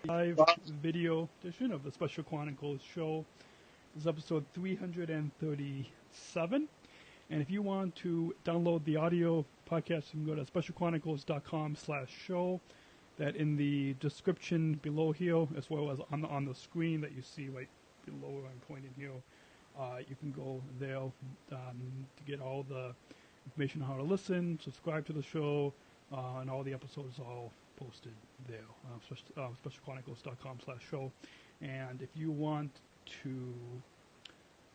live video edition of the Special Chronicles show. This is episode 337. And if you want to download the audio podcast, you can go to specialchronicles.com/show. That in the description below here, as well as on the screen that you see right below where I'm pointing here, you can go there to get all the information on how to listen, subscribe to the show, and all the episodes are all posted there. Specialchronicles.com/show. And if you want to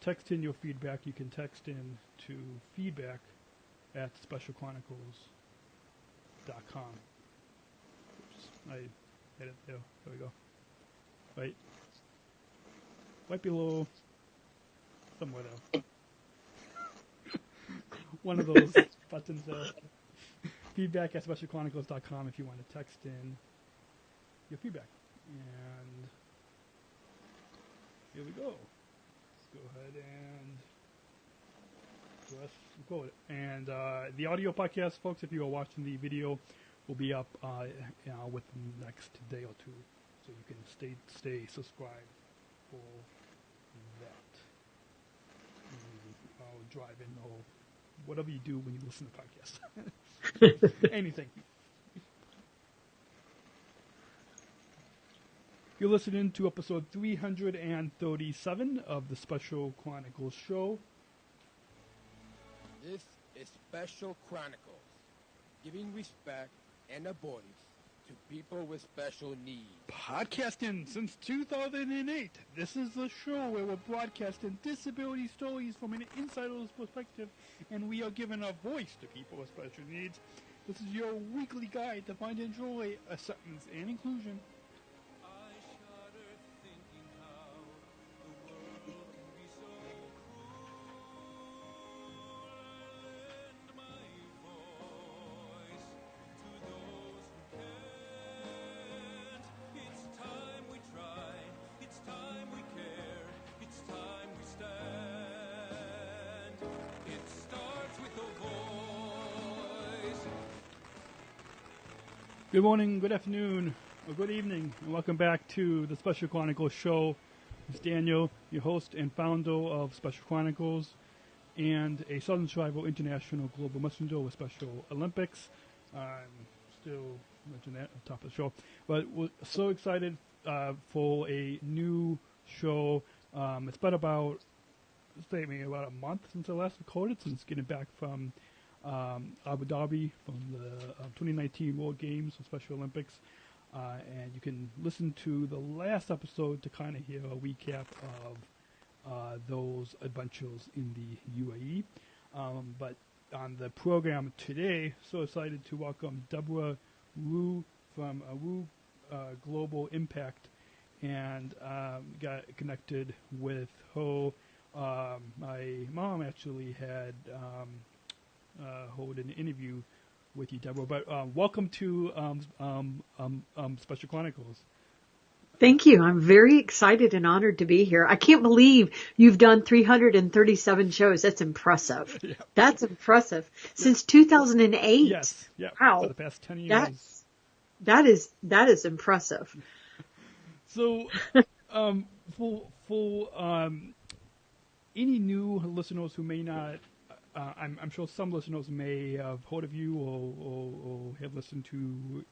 text in your feedback, you can text in to feedback@specialchronicles.com. Oops, I hit it there. There we go. Right below, somewhere there. One of those buttons there. Feedback@specialchronicles.com if you want to text in your feedback. And here we go. Let's go ahead and press record. And the audio podcast, folks, if you are watching the video, will be up within the next day or two. So you can stay subscribed for that. Or driving or whatever you do when you listen to podcasts. Anything. You're listening to episode 337 of the Special Chronicles show. This is Special Chronicles, giving respect and a voice to people with special needs. Podcasting since 2008. This is the show where we're broadcasting disability stories from an insider's perspective, and we are giving a voice to people with special needs. This is your weekly guide to find and joy, acceptance, and inclusion. I shudder thinking how the world can be so cruel. Lend my voice to those who can't. It's time we try, it's time we care, it's time we stand. It starts with a voice. Good morning, good afternoon, or good evening, and welcome back to the Special Chronicles show. It's Daniel, your host and founder of Special Chronicles, and a Southern Tribal International Global Messenger with Special Olympics. I'm still mentioning that on top of the show, but we're so excited for a new show. It's been about a month since I last recorded, since getting back from Abu Dhabi from the 2019 World Games and Special Olympics, and you can listen to the last episode to kind of hear a recap of those adventures in the UAE. But on the program today, so excited to welcome Deborah Wu from Wu Global Impact, and got connected with her. My mom actually had hold an interview with you, Deborah. But welcome to Special Chronicles. Thank you. I'm very excited and honored to be here. I can't believe you've done 337 shows. That's impressive. Yeah. That's impressive. Since 2008. Yes. Yeah. Wow. For the past 10 years. That is impressive. So, for any new listeners who may not, I'm sure some listeners may have heard of you or have listened to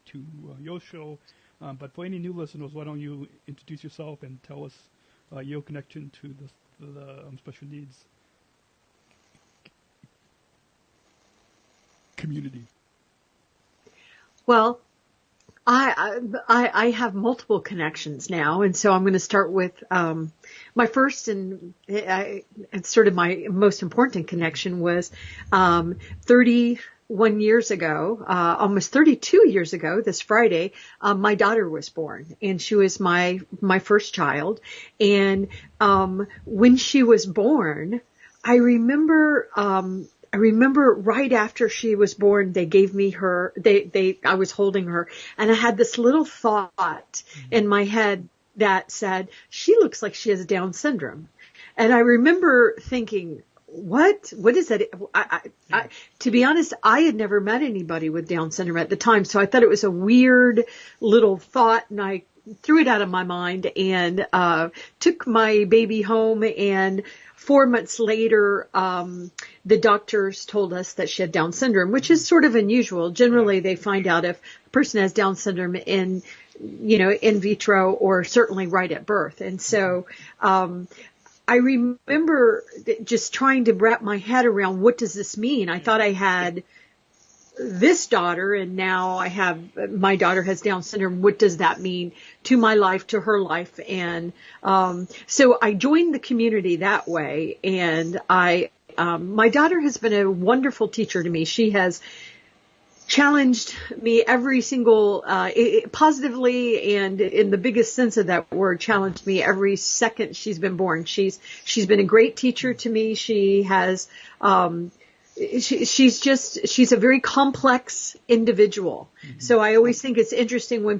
your show. But for any new listeners, why don't you introduce yourself and tell us your connection to the special needs community? Well, I have multiple connections now, and so I'm going to start with my first and sort of my most important connection was 31 years ago, almost 32 years ago, this Friday, my daughter was born, and she was my first child. And when she was born, I remember right after she was born, they gave me her, I was holding her, and I had this little thought in my head that said, she looks like she has Down syndrome. And I remember thinking, what is that? To be honest, I had never met anybody with Down syndrome at the time. So I thought it was a weird little thought, and I threw it out of my mind and took my baby home. And 4 months later, the doctors told us that she had Down syndrome, which is sort of unusual. Generally, they find out if a person has Down syndrome in vitro or certainly right at birth. And so I remember just trying to wrap my head around, what does this mean? I thought I had this daughter, and now my daughter has Down syndrome. What does that mean to my life, to her life? And so I joined the community that way. And my daughter has been a wonderful teacher to me. She has challenged me every single, positively, and in the biggest sense of that word, challenged me every second she's been born. She's been a great teacher to me. She has, she's a very complex individual. Mm-hmm. So I always think it's interesting when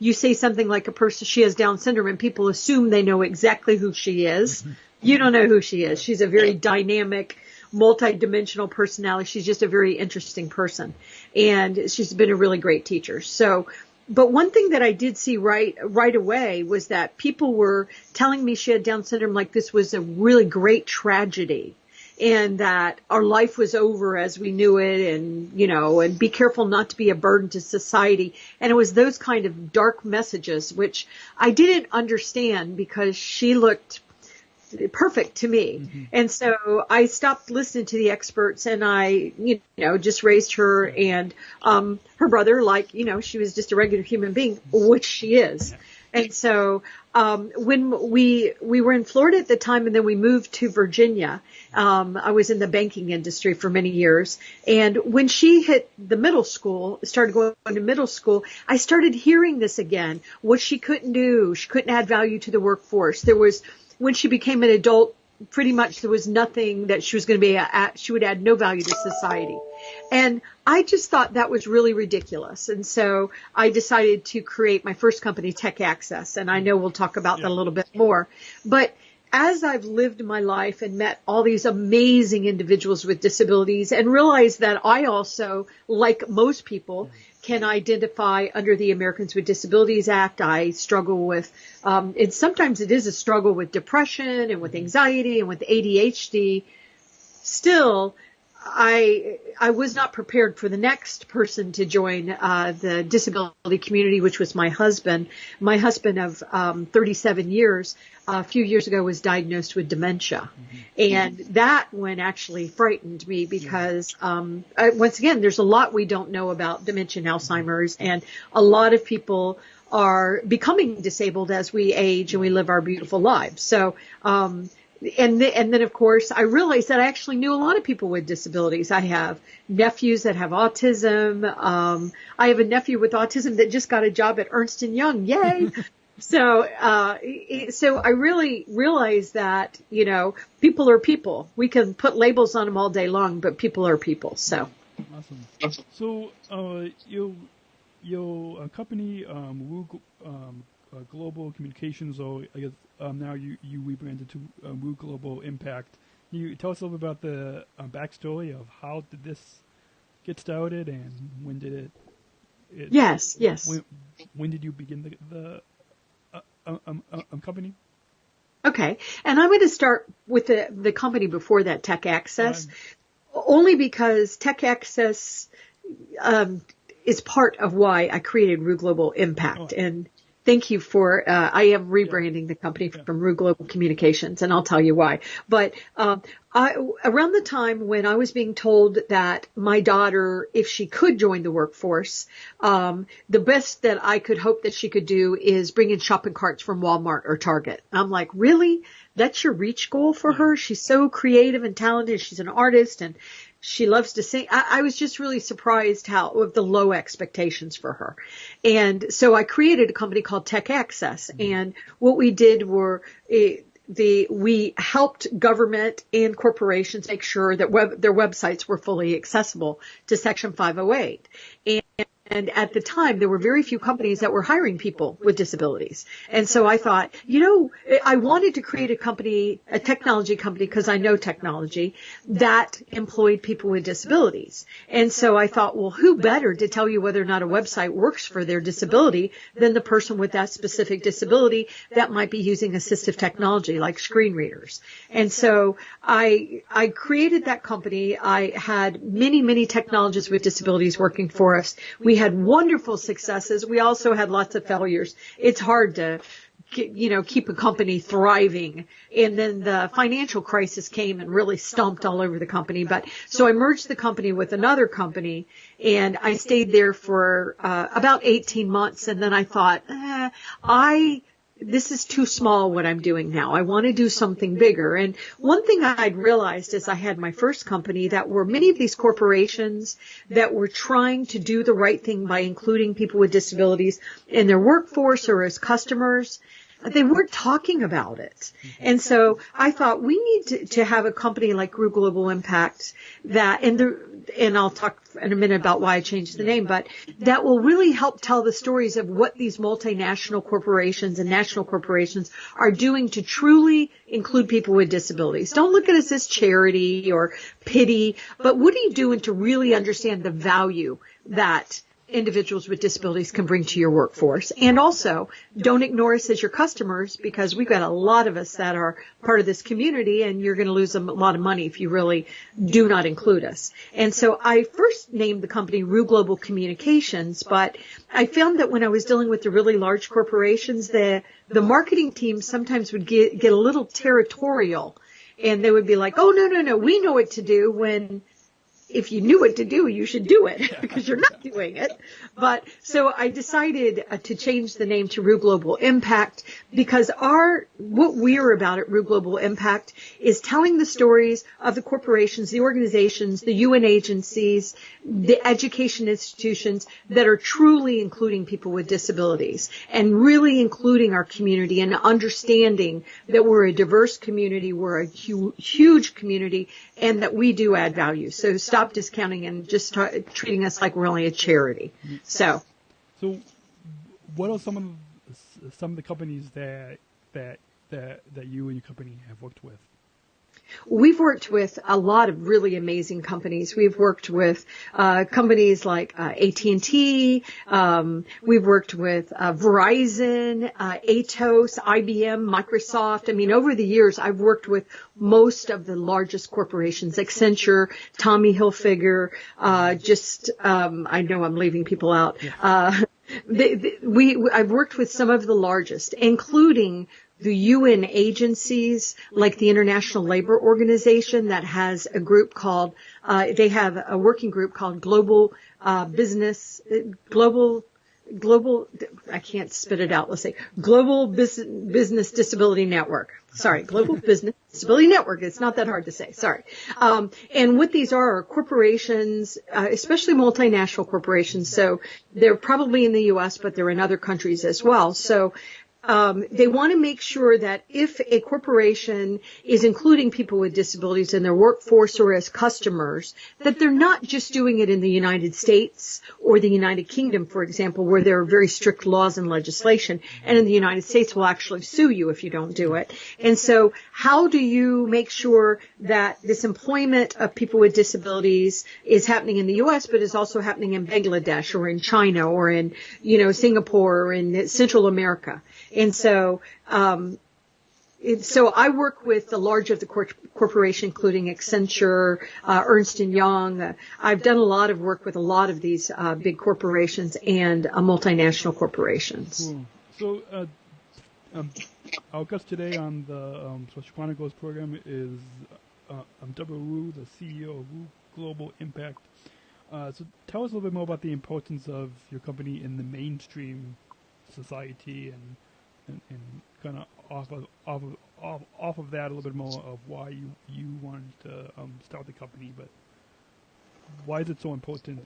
you say something like a person, she has Down syndrome, and people assume they know exactly who she is. Mm-hmm. You don't know who she is. She's a very dynamic, multi-dimensional personality. She's just a very interesting person. And she's been a really great teacher. So, but one thing that I did see right away was that people were telling me she had Down syndrome like this was a really great tragedy, and that our life was over as we knew it, and be careful not to be a burden to society. And it was those kind of dark messages, which I didn't understand because she looked perfect to me. Mm-hmm. And so I stopped listening to the experts, and I, just raised her and her brother like, she was just a regular human being, which she is. And so when we were in Florida at the time, and then we moved to Virginia, I was in the banking industry for many years. And when she hit started going to middle school, I started hearing this again, what she couldn't do. She couldn't add value to the workforce. When she became an adult, pretty much there was nothing that she was going to be she would add no value to society. And I just thought that was really ridiculous. And so I decided to create my first company, Tech Access. And I know we'll talk about that a little bit more. But as I've lived my life and met all these amazing individuals with disabilities, and realized that I also, like most people, can identify under the Americans with Disabilities Act. I struggle with, sometimes it is a struggle with depression and with anxiety and with ADHD. Still, I was not prepared for the next person to join the disability community, which was my husband. My husband of 37 years, a few years ago, was diagnosed with dementia. Mm-hmm. And that one actually frightened me because, once again, there's a lot we don't know about dementia and Alzheimer's, and a lot of people are becoming disabled as we age and we live our beautiful lives. So, and then, of course, I realized that I actually knew a lot of people with disabilities. I have nephews that have autism. I have a nephew with autism that just got a job at Ernst & Young. Yay! So I really realized that, people are people. We can put labels on them all day long, but people are people. So. Awesome. So, your company, Global Communications, or I guess now you rebranded to Woo Global Impact. Can you tell us a little bit about the backstory of how did this get started, and when did it? Yes. When did you begin the company? Okay, and I'm going to start with the company before that, Tech Access, only because Tech Access is part of why I created Rue Global Impact. And thank you for, I am rebranding the company from Rue Global Communications, and I'll tell you why. But around the time when I was being told that my daughter, if she could join the workforce, the best that I could hope that she could do is bring in shopping carts from Walmart or Target. I'm like, really? That's your reach goal for her? She's so creative and talented. She's an artist, and she loves to sing. I was just really surprised of the low expectations for her. And so I created a company called Tech Access. And what we did were we helped government and corporations make sure that their websites were fully accessible to Section 508. And And at the time, there were very few companies that were hiring people with disabilities. And so I thought, I wanted to create a company, a technology company, because I know technology, that employed people with disabilities. And so I thought, well, who better to tell you whether or not a website works for their disability than the person with that specific disability that might be using assistive technology like screen readers. And so I created that company. I had many, many technologists with disabilities working for us. We had wonderful successes. We also had lots of failures. It's hard to, keep a company thriving. And then the financial crisis came and really stomped all over the company. But so I merged the company with another company, and I stayed there for about 18 months. And then I thought, this is too small what I'm doing now. I want to do something bigger. And one thing I'd realized as I had my first company that were many of these corporations that were trying to do the right thing by including people with disabilities in their workforce or as customers, they weren't talking about it. And so I thought we need to have a company like Group Global Impact that, and I'll talk in a minute about why I changed the name, but that will really help tell the stories of what these multinational corporations and national corporations are doing to truly include people with disabilities. Don't look at us as charity or pity, but what are you doing to really understand the value that individuals with disabilities can bring to your workforce? And also, don't ignore us as your customers, because we've got a lot of us that are part of this community, and you're going to lose a lot of money if you really do not include us. And so I first named the company Rue Global Communications, but I found that when I was dealing with the really large corporations, the marketing team sometimes would get a little territorial, and they would be like, oh, no, we know what to do, when if you knew what to do, you should do it, because you're not doing it. But so I decided to change the name to Rue Global Impact, because what we're about at Rue Global Impact is telling the stories of the corporations, the organizations, the UN agencies, the education institutions that are truly including people with disabilities, and really including our community and understanding that we're a diverse community, we're a huge community, and that we do add value. So stop discounting and just start treating us like we're only a charity. So what are some of the companies that you and your company have worked with? We've worked with a lot of really amazing companies. We've worked with companies like AT&T. We've worked with Verizon, Atos, IBM, Microsoft. I mean, over the years, I've worked with most of the largest corporations, Accenture, Tommy Hilfiger. I know I'm leaving people out. I've worked with some of the largest, including the UN agencies, like the International Labor Organization, that has a group called, they have a working group called Global, I can't spit it out. Let's say Global Business Disability Network. Sorry, Global Business Disability Network. It's not that hard to say. Sorry. And what these are corporations, especially multinational corporations. So they're probably in the U.S., but they're in other countries as well. So they want to make sure that if a corporation is including people with disabilities in their workforce or as customers, that they're not just doing it in the United States or the United Kingdom, for example, where there are very strict laws and legislation, and in the United States will actually sue you if you don't do it. And so how do you make sure that this employment of people with disabilities is happening in the U.S., but is also happening in Bangladesh or in China or in, Singapore or in Central America? And so, I work with the large of the corporation, including Accenture, Ernst & Young. I've done a lot of work with a lot of these big corporations and multinational corporations. Cool. So, our guest today on the Special Chronicles program is Deborah Wu, the CEO of Wu Global Impact. So tell us a little bit more about the importance of your company in the mainstream society, and kind of off of that a little bit more of why you wanted to start the company. But why is it so important?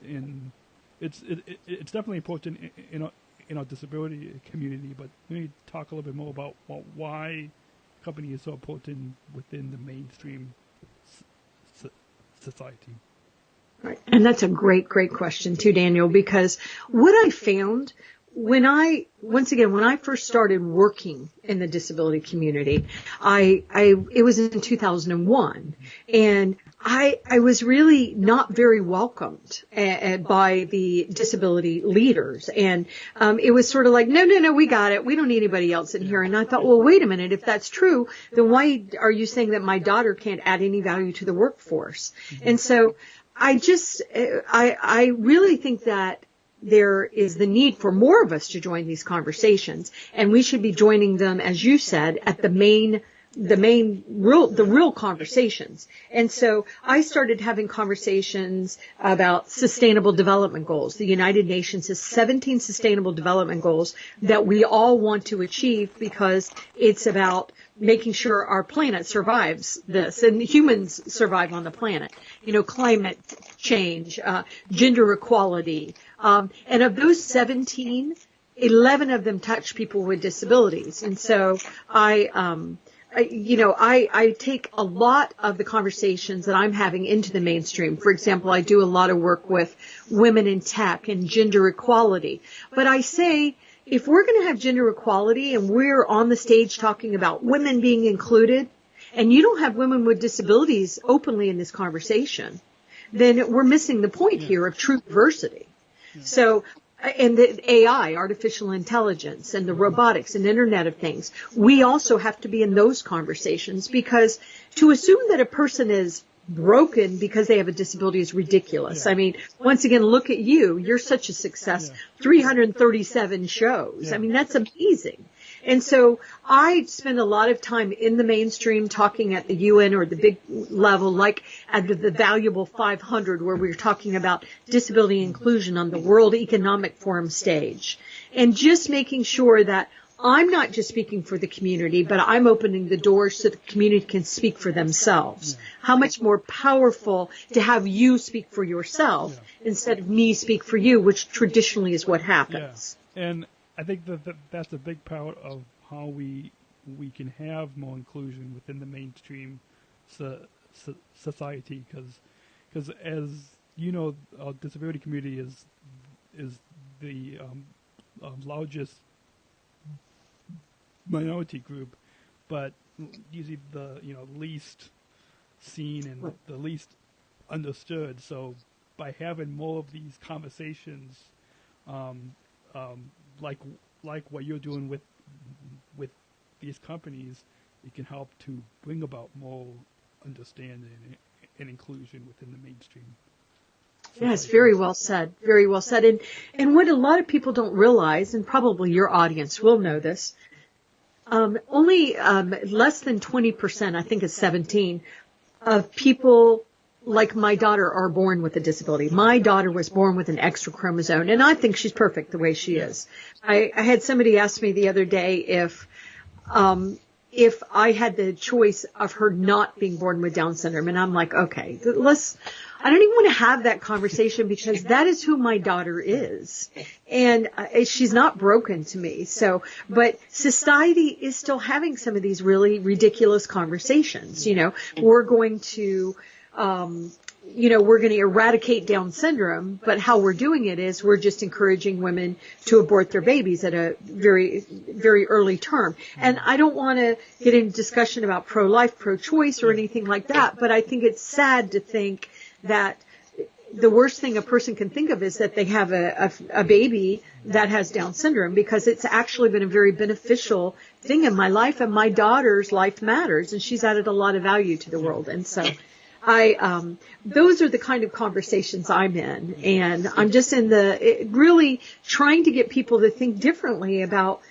It's definitely important in our disability community. But maybe talk a little bit more about why company is so important within the mainstream society. Right. And that's a great, great question too, Daniel, because what I found when I first started working in the disability community, it was in 2001, and I was really not very welcomed by the disability leaders. And it was sort of like, no, we got it. We don't need anybody else in here. And I thought, well, wait a minute. If that's true, then why are you saying that my daughter can't add any value to the workforce? And so I really think that there is the need for more of us to join these conversations, and we should be joining them, as you said, at the real conversations. And so I started having conversations about sustainable development goals. The United Nations has 17 sustainable development goals that we all want to achieve because it's about making sure our planet survives this and humans survive on the planet. Climate change, gender equality. And of those 17, 11 of them touch people with disabilities. And so I take a lot of the conversations that I'm having into the mainstream. For example, I do a lot of work with women in tech and gender equality. But I say, if we're going to have gender equality and we're on the stage talking about women being included, and you don't have women with disabilities openly in this conversation, then we're missing the point here of true diversity. So, and the AI, artificial intelligence, and the robotics and Internet of Things, we also have to be in those conversations, because to assume that a person is broken because they have a disability is ridiculous. I mean, once again, look at you. You're such a success. 337 shows. I mean, that's amazing. And so I spend a lot of time in the mainstream talking at the UN or the big level, like at the Valuable 500, where we're talking about disability inclusion on the World Economic Forum stage. And just making sure that I'm not just speaking for the community, but I'm opening the doors so the community can speak for themselves. How much more powerful to have you speak for yourself instead of me speak for you, which traditionally is what happens. And I think that's a big part of how we can have more inclusion within the mainstream society, because as you know, our disability community is the largest minority group, but usually the least seen and the least understood. So by having more of these conversations, like what you're doing with these companies, it can help to bring about more understanding and inclusion within the mainstream. Yes, very well said. Very well said. And what a lot of people don't realize, and probably your audience will know this, only less than 20%, I think it's 17, of people like my daughter are born with a disability. My daughter was born with an extra chromosome, and I think she's perfect the way she is. I had somebody ask me the other day if I had the choice of her not being born with Down syndrome, and I'm like, okay, I don't even want to have that conversation, because that is who my daughter is. And she's not broken to me. So, but society is still having some of these really ridiculous conversations. We're going to, we're going to eradicate Down syndrome, but how we're doing it is we're just encouraging women to abort their babies at a very, very early term. And I don't want to get into discussion about pro-life, pro-choice, or anything like that, but I think it's sad to think that the worst thing a person can think of is that they have a baby that has Down syndrome, because it's actually been a very beneficial thing in my life, and my daughter's life matters, and she's added a lot of value to the world. And so those are the kind of conversations I'm in, and I'm just really trying to get people to think differently about,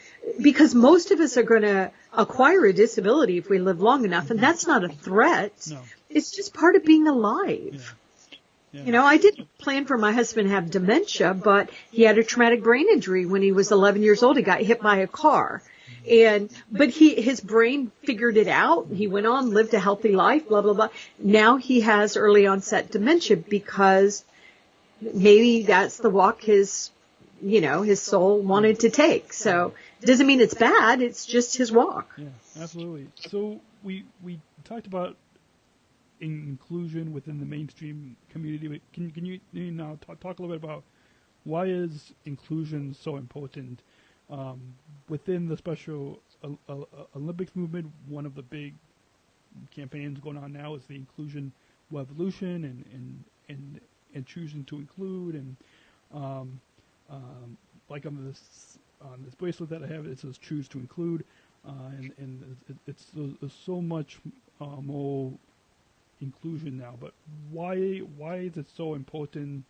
because most of us are going to acquire a disability if we live long enough, and that's not a threat. No. It's just part of being alive. Yeah. I didn't plan for my husband to have dementia, but he had a traumatic brain injury when he was 11 years old. He got hit by a car. But his brain figured it out. He went on, lived a healthy life, blah, blah, blah. Now he has early onset dementia because maybe that's the walk his soul wanted to take. So it doesn't mean it's bad. It's just his walk. Yeah, absolutely. So we talked about inclusion within the mainstream community. But can you now talk a little bit about why is inclusion so important within the Special Olympics movement? One of the big campaigns going on now is the inclusion revolution and choosing to include, and like on this bracelet that I have, it says choose to include, and there's so much more inclusion now. But why is it so important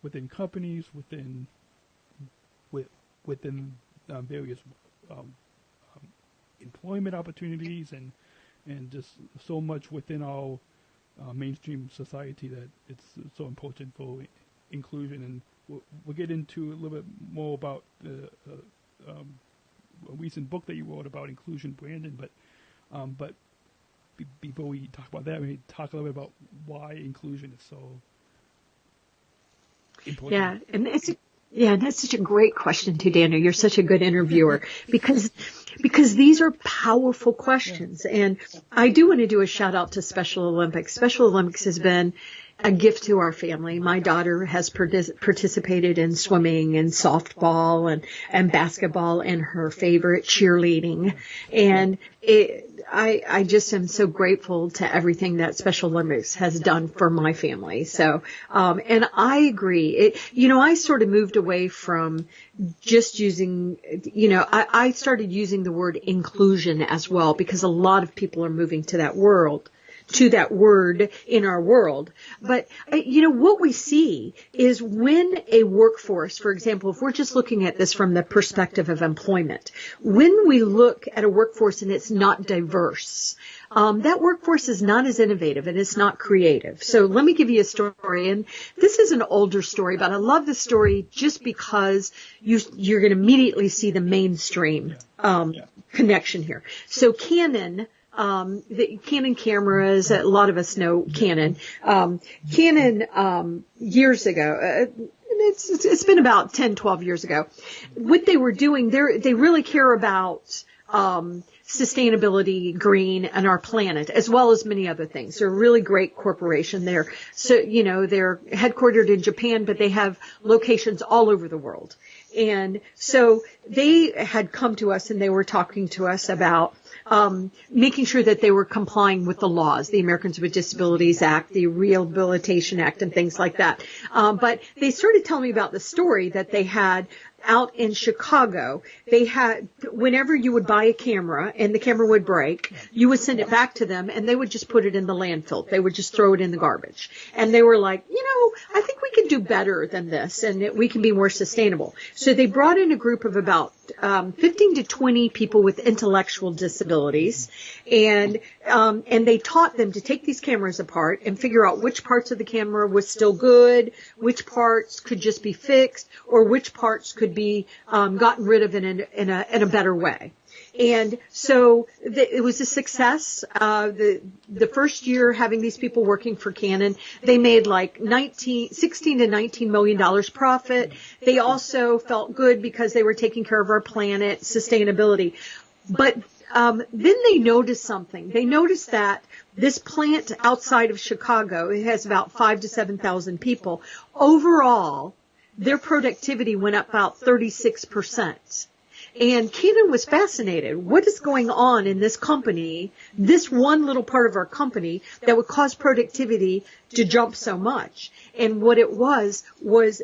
within companies, within various employment opportunities, and just so much within our mainstream society that it's so important for inclusion? And we'll get into a little bit more about a recent book that you wrote about inclusion, Brandon. But before we talk about that, we need to talk a little bit about why inclusion is so important. Yeah, and that's such a great question too, Daniel. You're such a good interviewer because these are powerful questions. And I do want to do a shout out to Special Olympics. Special Olympics has been a gift to our family. My daughter has participated in swimming and softball and basketball and her favorite cheerleading. And I just am so grateful to everything that Special Olympics has done for my family. So, and I agree. I sort of moved away from just using, I started using the word inclusion as well, because a lot of people are moving to that word in our world. But, what we see is when a workforce, for example, if we're just looking at this from the perspective of employment, when we look at a workforce and it's not diverse, that workforce is not as innovative and it's not creative. So let me give you a story. And this is an older story, but I love this story just because you're going to immediately see the mainstream connection here. So Canon, the Canon cameras, a lot of us know Canon. Canon, years ago, it's been about 10, 12 years ago. What they were doing, they really care about, sustainability, green, and our planet, as well as many other things. They're a really great corporation. They're headquartered in Japan, but they have locations all over the world. And so they had come to us and they were talking to us about making sure that they were complying with the laws, the Americans with Disabilities Act, the Rehabilitation Act, and things like that. But they started telling me about the story that they had out in Chicago. They had, whenever you would buy a camera and the camera would break, you would send it back to them and they would just put it in the landfill. They would just throw it in the garbage. And they were like, I think we can do better than this and we can be more sustainable. So they brought in a group of about 15 to 20 people with intellectual disabilities, and they taught them to take these cameras apart and figure out which parts of the camera was still good, which parts could just be fixed, or which parts could be gotten rid of in a better way. And so it was a success. The first year having these people working for Canon, they made like $16 to $19 million profit. They also felt good because they were taking care of our planet, sustainability. But then they noticed something. They noticed that this plant outside of Chicago, it has about 5,000 to 7,000 people. Overall, their productivity went up about 36%. And Canon was fascinated. What is going on in this company, this one little part of our company, that would cause productivity to jump so much? And what it was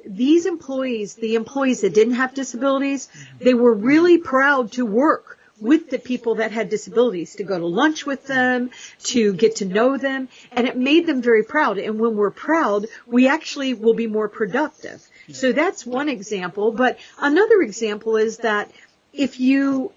these employees, the employees that didn't have disabilities, they were really proud to work with the people that had disabilities, to go to lunch with them, to get to know them, and it made them very proud. And when we're proud, we actually will be more productive. So that's one example. But another example is that if you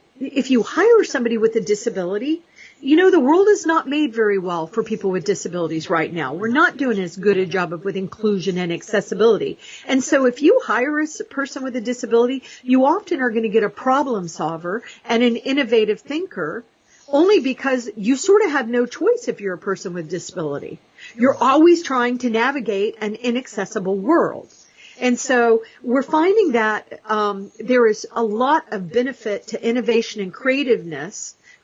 hire somebody with a disability, the world is not made very well for people with disabilities right now. We're not doing as good a job with inclusion and accessibility. And so if you hire a person with a disability, you often are going to get a problem solver and an innovative thinker, only because you sort of have no choice if you're a person with disability. You're always trying to navigate an inaccessible world. And so we're finding that there is a lot of benefit to innovation and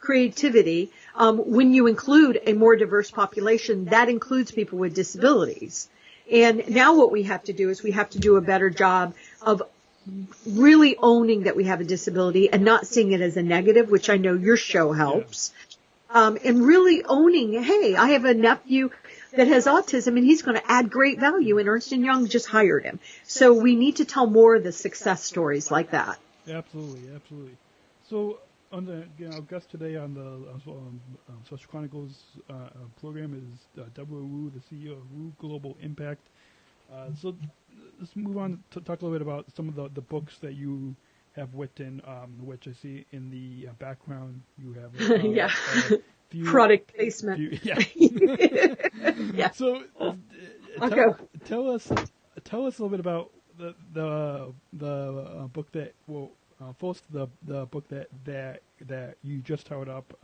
creativity when you include a more diverse population, that includes people with disabilities. And now what we have to do is we have to do a better job of really owning that we have a disability and not seeing it as a negative, which I know your show helps. And really owning, hey, I have a nephew that has autism and he's going to add great value, and Ernst & Young just hired him. So we need to tell more of the success stories like that. Absolutely. So on our guest today on the Special Chronicles program is Deborah Wu, the CEO of Wu Global Impact. So let's move on to talk a little bit about some of the books that you have written, which I see in the background. You have product placement. Yeah. So tell us a little bit about the book that first the book that you just held up,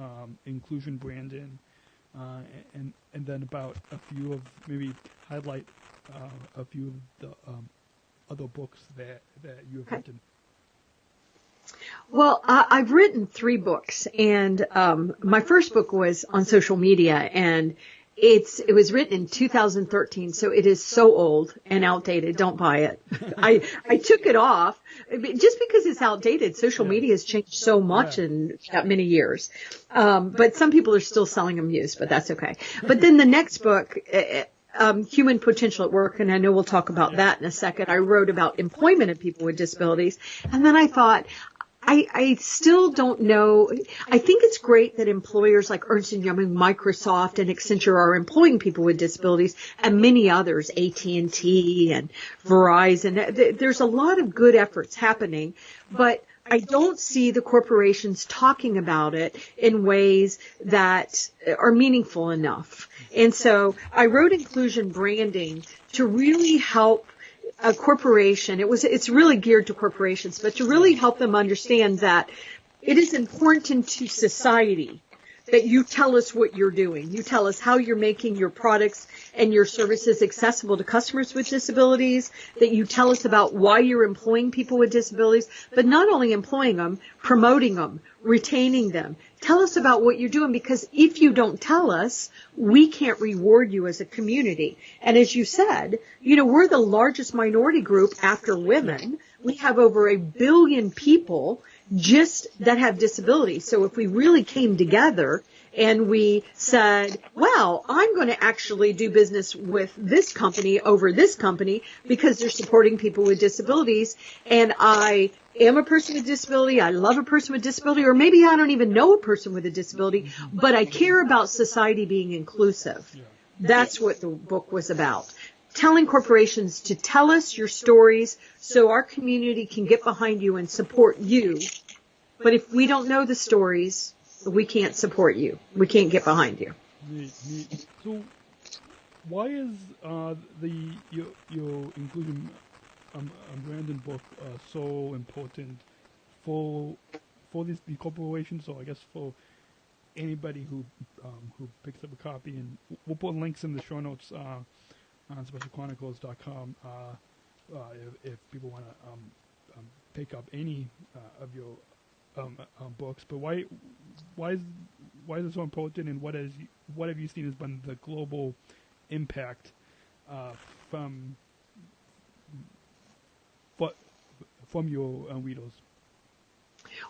Inclusion Branding, and then about a few of maybe highlight a few of the other books that you have written. Well, I've written 3 books, and my first book was on social media, and it was written in 2013, so it is so old and outdated. Don't buy it. I took it off just because it's outdated. Social media has changed so much in that many years. But some people are still selling them used, but that's okay. But then the next book, Human Potential at Work, and I know we'll talk about that in a second. I wrote about employment of people with disabilities, and then I thought, I still don't know. I think it's great that employers like Ernst & Young, Microsoft, and Accenture are employing people with disabilities, and many others, AT&T and Verizon. There's a lot of good efforts happening, but I don't see the corporations talking about it in ways that are meaningful enough. And so I wrote Inclusion Branding to really help a corporation. It's really geared to corporations, but to really help them understand that it is important to society that you tell us what you're doing. You tell us how you're making your products and your services accessible to customers with disabilities, that you tell us about why you're employing people with disabilities, but not only employing them, promoting them, retaining them. Tell us about what you're doing, because if you don't tell us, we can't reward you as a community. And as you said, we're the largest minority group after women. We have over 1 billion people just that have disabilities. So if we really came together and we said, well, I'm going to actually do business with this company over this company because they're supporting people with disabilities, and I am a person with disability, I love a person with disability, or maybe I don't even know a person with a disability, but I care about society being inclusive. That's what the book was about. Telling corporations to tell us your stories so our community can get behind you and support you. But if we don't know the stories, we can't support you. We can't get behind you. So why is your Inclusion Branding book so important for these corporations, or I guess for anybody who picks up a copy? And we'll put links in the show notes on specialchronicles.com if people want to pick up any of your books. But why is it so important, and what have you seen has been the global impact from your readers?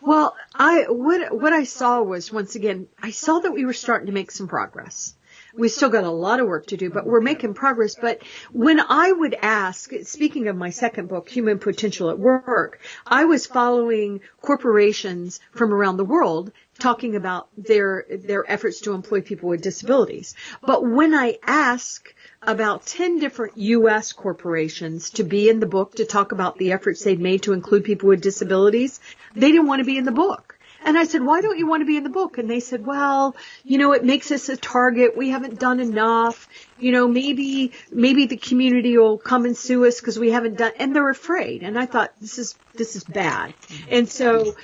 Well, what I saw was, once again, I saw that we were starting to make some progress. We still got a lot of work to do, but we're making progress. But when I would ask, speaking of my second book, Human Potential at Work, I was following corporations from around the world talking about their efforts to employ people with disabilities. But when I ask about 10 different U.S. corporations to be in the book to talk about the efforts they'd made to include people with disabilities, they didn't want to be in the book. And I said, why don't you want to be in the book? And they said, well, it makes us a target. We haven't done enough. Maybe the community will come and sue us because we haven't done, and they're afraid. And I thought, this is bad. And so,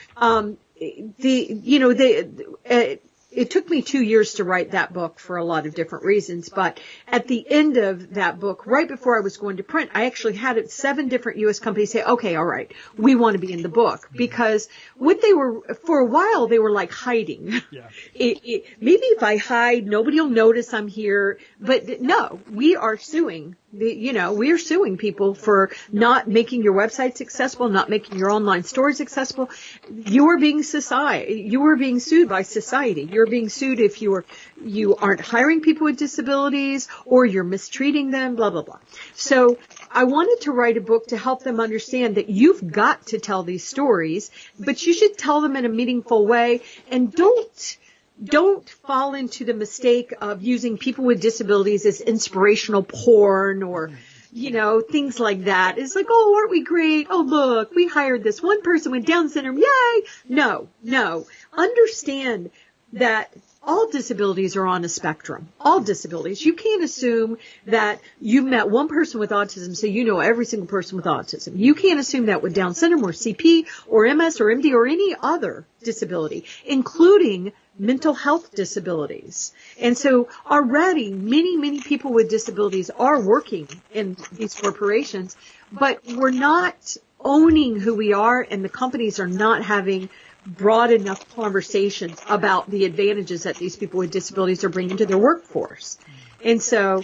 it it took me 2 years to write that book for a lot of different reasons. But at the end of that book, right before I was going to print, I actually had 7 different U.S. companies say, okay, all right, we want to be in the book. Because what they were, for a while, they were like hiding. Yeah. Maybe if I hide, nobody will notice I'm here. But no, we are suing. We are suing people for not making your websites accessible, not making your online stores accessible. You are being sued by society. You're being sued if you aren't hiring people with disabilities or you're mistreating them, blah, blah, blah. So I wanted to write a book to help them understand that you've got to tell these stories, but you should tell them in a meaningful way, and don't fall into the mistake of using people with disabilities as inspirational porn or, things like that. It's like, oh, aren't we great? Oh, look, we hired this one person with Down syndrome. Yay! No. Understand that all disabilities are on a spectrum. All disabilities. You can't assume that you've met one person with autism, so you know every single person with autism. You can't assume that with Down syndrome or CP or MS or MD or any other disability, including mental health disabilities. And so already many people with disabilities are working in these corporations, but we're not owning who we are, and the companies are not having broad enough conversations about the advantages that these people with disabilities are bringing to their workforce. And so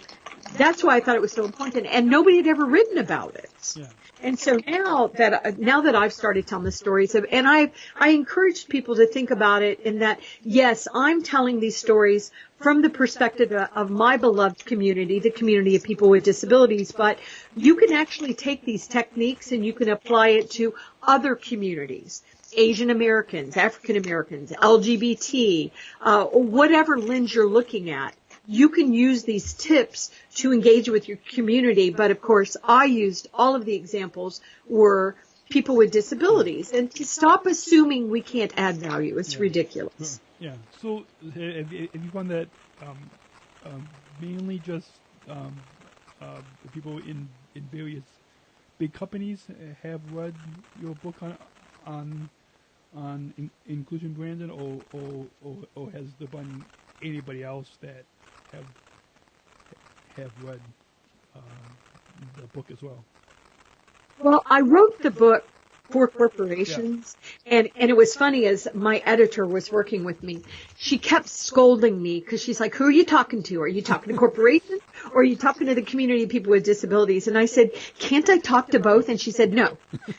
that's why I thought it was so important, and nobody had ever written about it. Yeah. And so now that I've started telling the stories and I encouraged people to think about it in that, yes, I'm telling these stories from the perspective of my beloved community, the community of people with disabilities, but you can actually take these techniques and you can apply it to other communities. Asian Americans, African Americans, LGBT, whatever lens you're looking at. You can use these tips to engage with your community, but of course I used all of the examples were people with disabilities, and to stop assuming we can't add value. It's ridiculous. Yeah. So have you found that mainly just people in various big companies have read your book on inclusion, Brandon, or has there been anybody else that have read the book as well? Well, I wrote the book for corporations, and it was funny as my editor was working with me. She kept scolding me because she's like, who are you talking to? Are you talking to corporations or are you talking to the community of people with disabilities? And I said, can't I talk to both? And she said, no,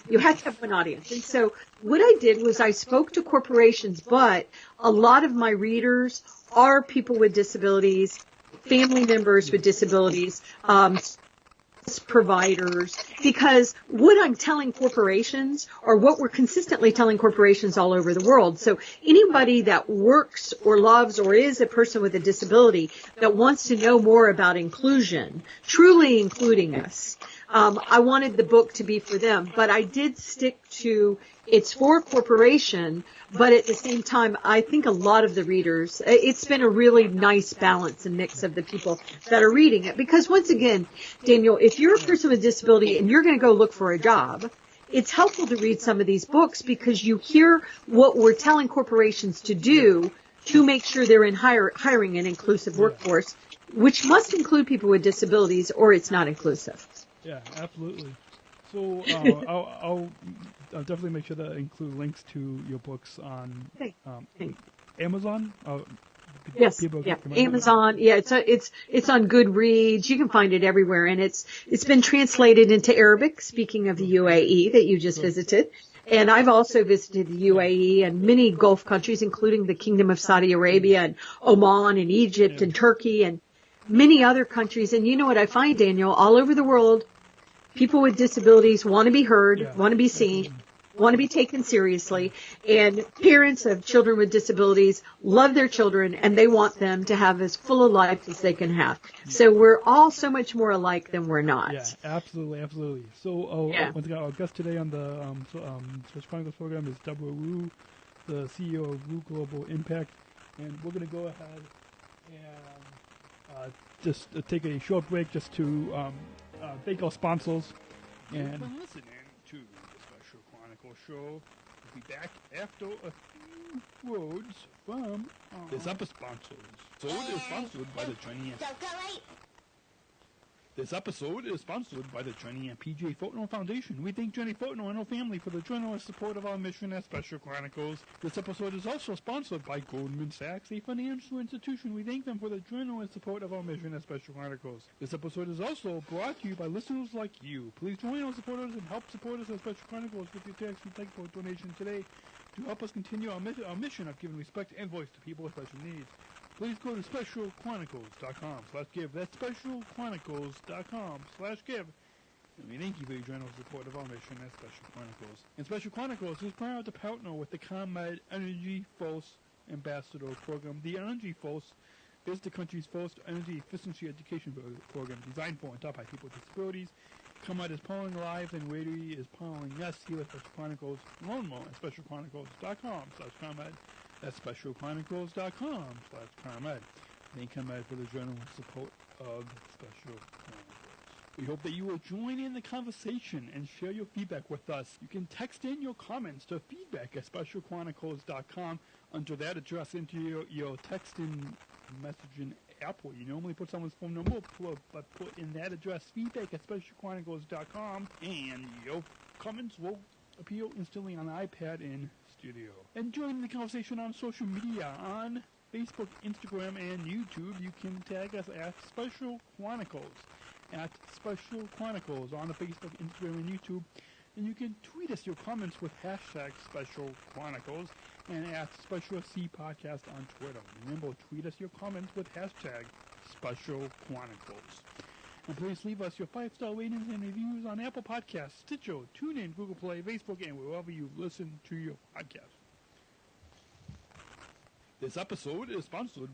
you have to have one audience. And so what I did was I spoke to corporations, but a lot of my readers are people with disabilities, family members with disabilities, providers, because what I'm telling corporations or what we're consistently telling corporations all over the world. So anybody that works or loves or is a person with a disability that wants to know more about inclusion, truly including us, I wanted the book to be for them, but I did stick to it's for corporation, but at the same time, I think a lot of the readers, it's been a really nice balance and mix of the people that are reading it. Because once again, Daniel, if you're a person with a disability and you're going to go look for a job, it's helpful to read some of these books because you hear what we're telling corporations to do to make sure they're in hiring an inclusive workforce, which must include people with disabilities or it's not inclusive. Yeah, absolutely. So I'll definitely make sure to include links to your books on Amazon. Yes, Amazon. Yeah, it's on Goodreads. You can find it everywhere, and it's been translated into Arabic. Speaking of the UAE that you just visited, and I've also visited the UAE and many Gulf countries, including the Kingdom of Saudi Arabia and Oman and Egypt and Turkey and many other countries. And you know what I find, Daniel, all over the world, people with disabilities want to be heard, want to be seen, want to be taken seriously, and parents of children with disabilities love their children, and they want them to have as full a life as they can have. So we're all so much more alike than we're not. Yeah, absolutely. So once again, our guest today on the Special Chronicles program is Deborah Wu, the CEO of Wu Global Impact, and we're going to go ahead and just take a short break just to thank our sponsors. And you've been listening to the Special Chronicles show be back after a few words from this episode is sponsored by the Johnny. This episode is sponsored by the Johnny and PJ Fortnell Foundation. We thank Johnny Fortnell and her family for the generous support of our mission at Special Chronicles. This episode is also sponsored by Goldman Sachs, a financial institution. We thank them for the generous support of our mission at Special Chronicles. This episode is also brought to you by listeners like you. Please join our supporters and help support us at Special Chronicles with your tax-free thankful donation today to help us continue our mission of giving respect and voice to people with special needs. Please go to specialchronicles.com/give. That's specialchronicles.com/give. And we thank you for your generous support of our mission at Special Chronicles. And Special Chronicles is proud to partner with the ComEd Energy Force Ambassador Program. The Energy Force is the country's first energy efficiency education program designed for and taught by people with disabilities. ComEd is powering lives and Rady is powering us here at Special Chronicles. Learn more at specialchronicles.com/ComEd. That's specialchronicles.com/ComEd. Thank ComEd for the generous support of Special Chronicles. We hope that you will join in the conversation and share your feedback with us. You can text in your comments to feedback@specialchronicles.com. Enter that address into your text-in messaging app where you normally put someone's phone number, but put in that address, feedback@specialchronicles.com, and your comments will appear instantly on the iPad in studio. And join the conversation on social media on Facebook, Instagram, and YouTube. You can tag us at Special Chronicles, at Special Chronicles on the Facebook, Instagram, and YouTube. And you can tweet us your comments with hashtag Special Chronicles and at Special C Podcast on Twitter. Remember, tweet us your comments with hashtag Special Chronicles. And please leave us your 5-star ratings and reviews on Apple Podcasts, Stitcher, TuneIn, Google Play, Facebook, and wherever you listen to your podcast. This episode is sponsored.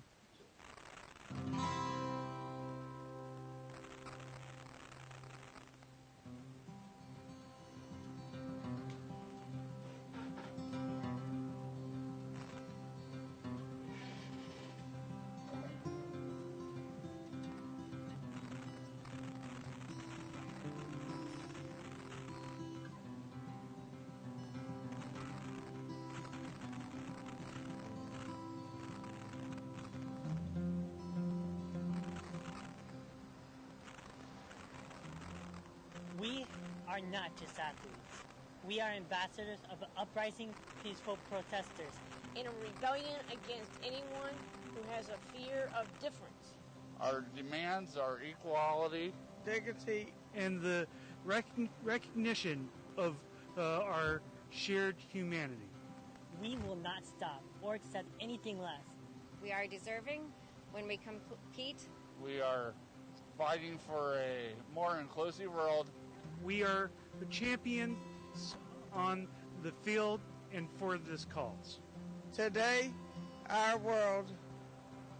We are not just athletes. We are ambassadors of the uprising, peaceful protesters. In a rebellion against anyone who has a fear of difference. Our demands are equality, dignity, and the recognition of our shared humanity. We will not stop or accept anything less. We are deserving when we compete. We are fighting for a more inclusive world. We are the champions on the field and for this cause. Today, our world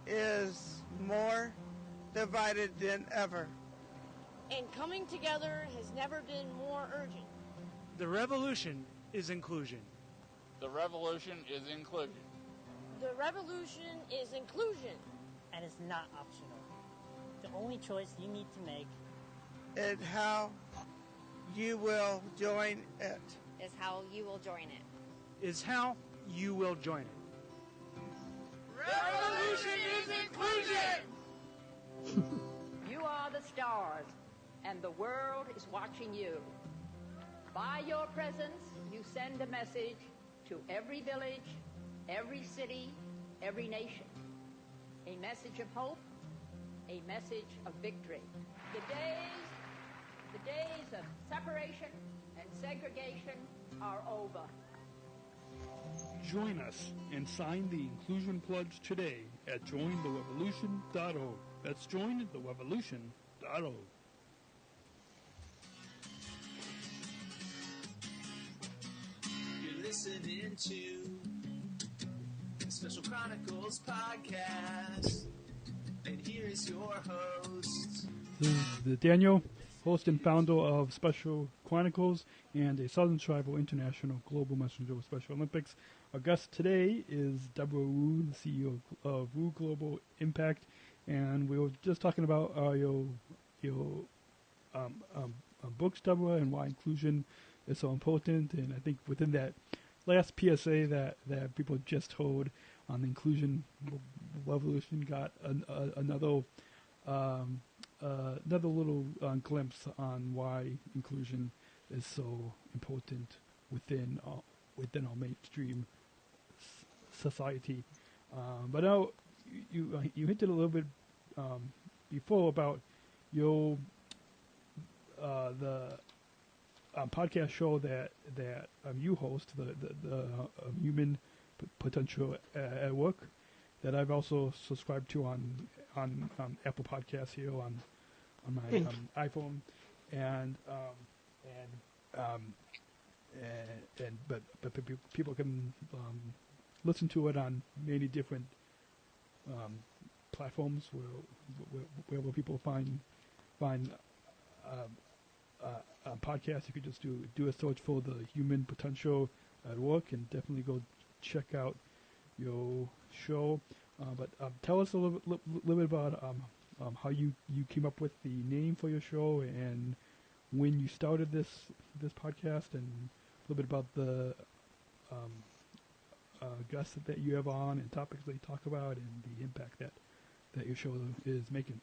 is more divided than ever. And coming together has never been more urgent. The revolution is inclusion. The revolution is inclusion. The revolution is inclusion. And it's not optional. The only choice you need to make is how you will join it. Is how you will join it. Is how you will join it. Revolution is inclusion! You are the stars, and the world is watching you. By your presence, you send a message to every village, every city, every nation. A message of hope, a message of victory. The days of separation and segregation are over. Join us and sign the Inclusion Pledge today at jointherevolution.org. That's jointherevolution.org. You're listening to the Special Chronicles podcast. And here's your host. This is Daniel, host and founder of Special Chronicles and a Southern Tribal International Global Messenger of Special Olympics. Our guest today is Deborah Wu, the CEO of Wu Global Impact, and we were just talking about your books, Deborah, and why inclusion is so important. And I think within that, I'd last PSA that people just heard on the inclusion revolution got another little glimpse on why inclusion is so important within our mainstream society. But now you hinted a little bit before about your the podcast show that you host, the Human Potential at Work, that I've also subscribed to on Apple Podcasts here on my iPhone, but people can listen to it on many different platforms where people find podcasts. You could just do a search for the Human Potential at Work, and definitely go check out your show. But tell us a little bit about how you came up with the name for your show, and when you started this podcast, and a little bit about the guests that you have on and topics that you talk about, and the impact that your show is making.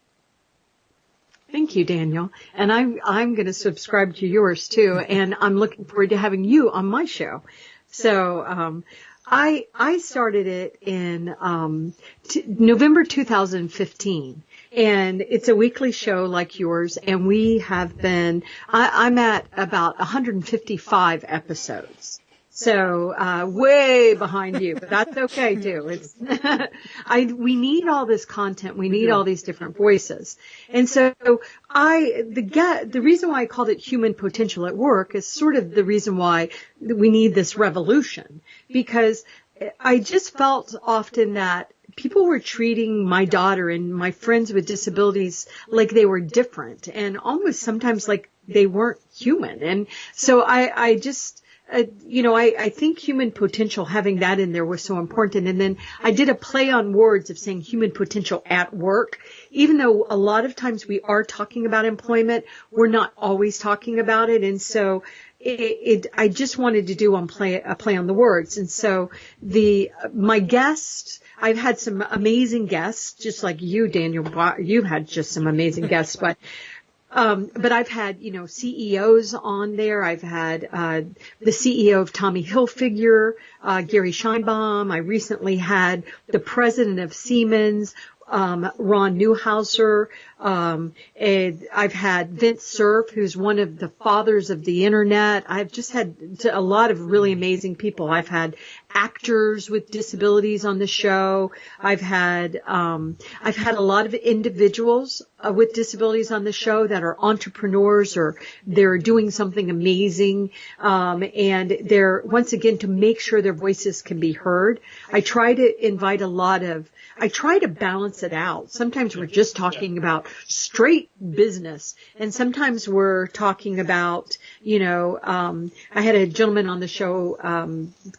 Thank you, Daniel. And I'm going to subscribe to yours too, and I'm looking forward to having you on my show. So I started it in November 2015, and it's a weekly show like yours, and we have been I'm at about 155 episodes. So way behind you, but that's okay too. It's we need all this content. We need all these different voices. And so the reason why I called it Human Potential at Work is sort of the reason why we need this revolution, because I just felt often that people were treating my daughter and my friends with disabilities like they were different, and almost sometimes like they weren't human. And so I just I think human potential, having that in there was so important. And then I did a play on words of saying human potential at work. Even though a lot of times we are talking about employment, we're not always talking about it. And so I just wanted to do a play on the words. And so my guests, I've had some amazing guests, just like you, Daniel. You've had just some amazing guests, but I've had, CEOs on there. I've had the CEO of Tommy Hilfiger, Gary Scheinbaum. I recently had the president of Siemens, Ron Newhouser. I've had Vince Cerf, who's one of the fathers of the internet. I've just had a lot of really amazing people. I've had actors with disabilities on the show. I've had a lot of individuals with disabilities on the show that are entrepreneurs, or they're doing something amazing. And they're, once again, to make sure their voices can be heard. I try to balance it out. Sometimes we're just talking about straight business, and sometimes we're talking about, I had a gentleman on the show a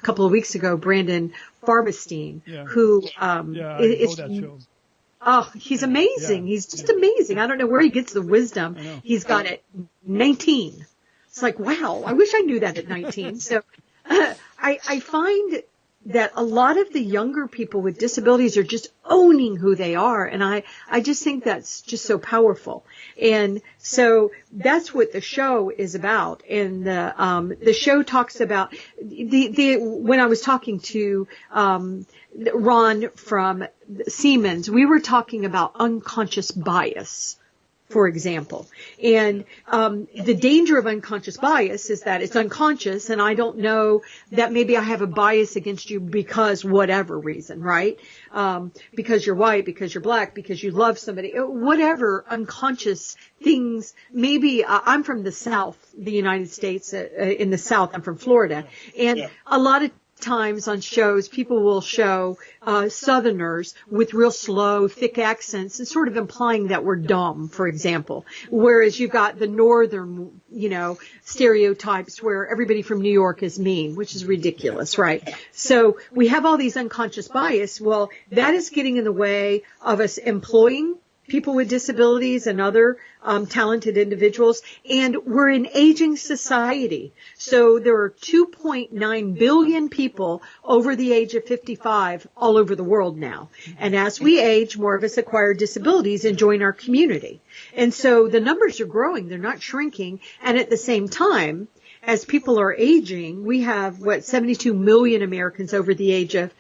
couple of weeks ago, Brandon Farbestein, who is that show. Oh, he's amazing. Yeah. He's just amazing. I don't know where he gets the wisdom. He's got it 19. It's like, wow, I wish I knew that at 19. So I find that a lot of the younger people with disabilities are just owning who they are. And I just think that's just so powerful. And so that's what the show is about. And the show talks about when I was talking to Ron from Siemens, we were talking about unconscious bias, for example. And the danger of unconscious bias is that it's unconscious, and I don't know that maybe I have a bias against you because whatever reason, right? Because you're white, because you're black, because you love somebody, whatever unconscious things. Maybe I'm from the South, the United States, in the South. I'm from Florida. And a lot of times on shows, people will show Southerners with real slow, thick accents, and sort of implying that we're dumb, for example. Whereas you've got the Northern, stereotypes where everybody from New York is mean, which is ridiculous, right? So we have all these unconscious bias. Well, that is getting in the way of us employing people with disabilities and other talented individuals. And we're an aging society. So there are 2.9 billion people over the age of 55 all over the world now. And as we age, more of us acquire disabilities and join our community. And so the numbers are growing. They're not shrinking. And at the same time, as people are aging, we have, 72 million Americans over the age of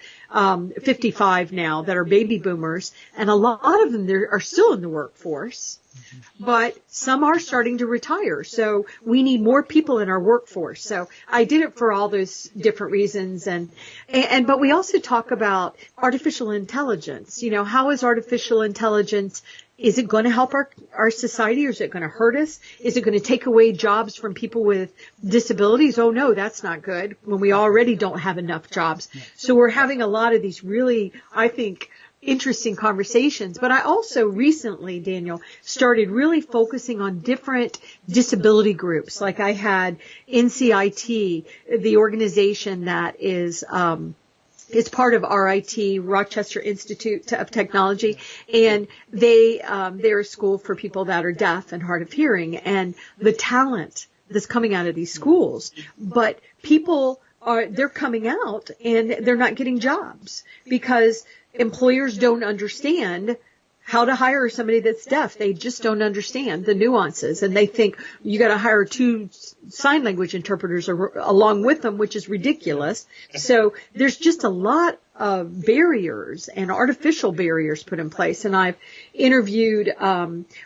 55 now that are baby boomers, and a lot of them are still in the workforce, but some are starting to retire. So we need more people in our workforce. So I did it for all those different reasons. But we also talk about artificial intelligence. You know, how is artificial intelligence, is it going to help our society, or is it going to hurt us? Is it going to take away jobs from people with disabilities? Oh, no, that's not good, when we already don't have enough jobs. So we're having a lot of these really, I think, interesting conversations. But I also recently, Daniel, started really focusing on different disability groups. Like I had NCIT, the organization that is it's part of RIT, Rochester Institute of Technology, and they're a school for people that are deaf and hard of hearing, and the talent that's coming out of these schools. But they're coming out and they're not getting jobs because employers don't understand how to hire somebody that's deaf. They just don't understand the nuances, and they think you got to hire 2 sign language interpreters along with them, which is ridiculous. So there's just a lot of barriers and artificial barriers put in place. And I've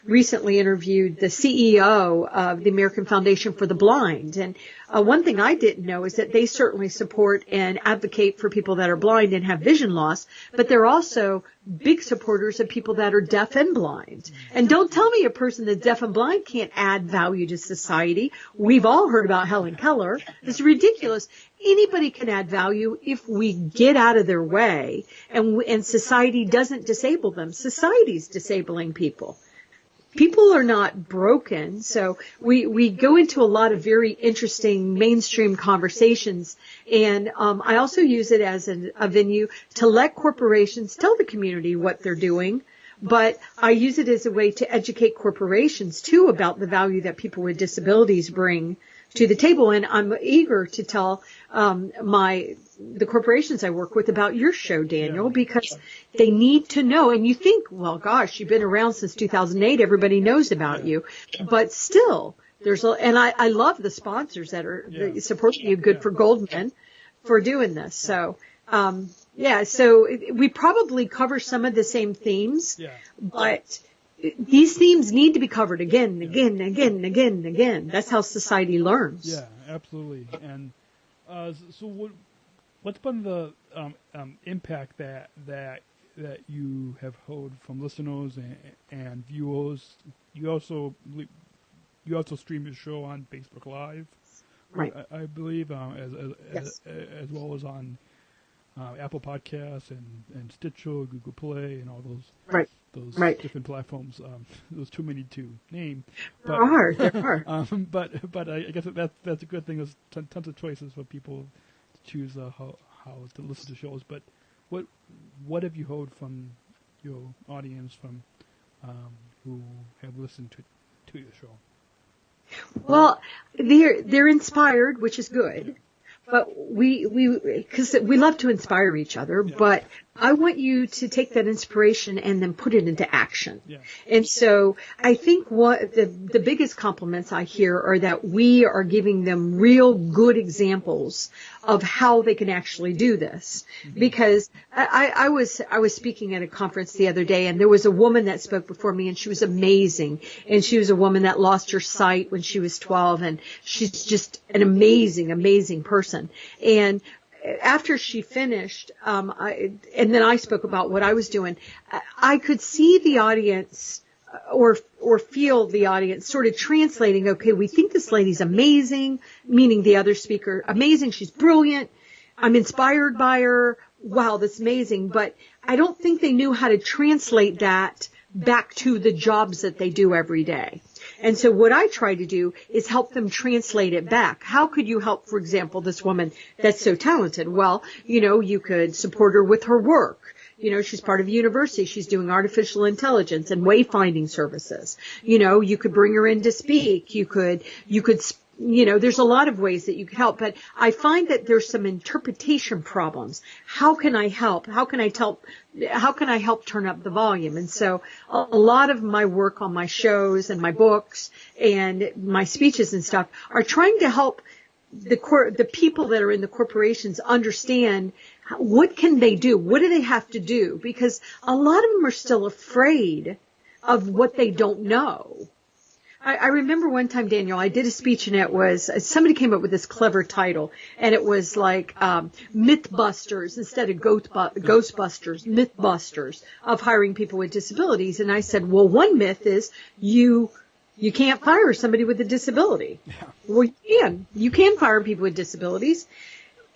recently interviewed the CEO of the American Foundation for the Blind. And one thing I didn't know is that they certainly support and advocate for people that are blind and have vision loss, but they're also big supporters of people that are deaf and blind. And don't tell me a person that's deaf and blind can't add value to society. We've all heard about Helen Keller. It's ridiculous. Anybody can add value if we get out of their way and society doesn't disable them. Society's disabling people. People are not broken, so we go into a lot of very interesting mainstream conversations, and I also use it as a venue to let corporations tell the community what they're doing, but I use it as a way to educate corporations, too, about the value that people with disabilities bring to the table, and I'm eager to tell the corporations I work with about your show, Daniel, because they need to know. And you think, well, gosh, you've been around since 2008. Everybody knows about you. But still, and I love the sponsors that are supporting you. Good for Goldman for doing this. So, so we probably cover some of the same themes, but these themes need to be covered again and again and again and again and again. That's how society learns. Yeah, absolutely. And so what's been the impact that you have heard from listeners and viewers? You also stream your show on Facebook Live, right? I believe, as well as on Apple Podcasts and Stitcher, Google Play, and all those different platforms. There's too many to name. But, there are. But I guess that's a good thing. There's tons of choices for people to choose how to listen to shows. But what have you heard from your audience from who have listened to your show? Well, they're inspired, which is good. But because we love to inspire each other, but I want you to take that inspiration and then put it into action. Yeah. And so I think what the biggest compliments I hear are that we are giving them real good examples of how they can actually do this. Mm-hmm. Because I was speaking at a conference the other day, and there was a woman that spoke before me, and she was amazing. And she was a woman that lost her sight when she was 12, and she's just an amazing person. And after she finished, and then I spoke about what I was doing, I could see the audience or feel the audience sort of translating, okay, we think this lady's amazing, meaning the other speaker, amazing, she's brilliant, I'm inspired by her, wow, that's amazing, but I don't think they knew how to translate that back to the jobs that they do every day. And so what I try to do is help them translate it back. How could you help, for example, this woman that's so talented? Well, you could support her with her work. She's part of a university. She's doing artificial intelligence and wayfinding services. You could bring her in to speak. You could, there's a lot of ways that you could help, but I find that there's some interpretation problems. How can I help? How can I help turn up the volume? And so a lot of my work on my shows and my books and my speeches and stuff are trying to help the people that are in the corporations understand what can they do? What do they have to do? Because a lot of them are still afraid of what they don't know. I remember one time, Daniel, I did a speech and it was, somebody came up with this clever title and it was like, Mythbusters instead of Ghostbusters, Mythbusters of hiring people with disabilities. And I said, well, one myth is you can't fire somebody with a disability. Yeah. Well, you can fire people with disabilities.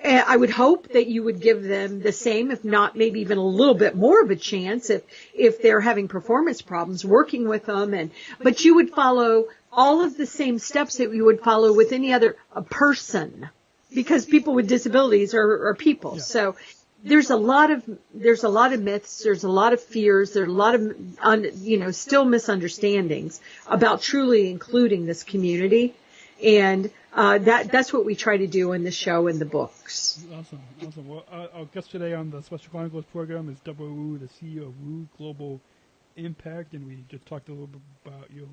I would hope that you would give them the same, if not maybe even a little bit more of a chance if they're having performance problems, working with them. But you would follow all of the same steps that you would follow with any other person, because people with disabilities are people. Yeah. So there's a lot of myths, there's a lot of fears, there's a lot of still misunderstandings about truly including this community. And that's what we try to do in the show and the books. Awesome. Well, our guest today on the Special Chronicles program is Deborah Wu, the CEO of Wu Global Impact, and we just talked a little bit about your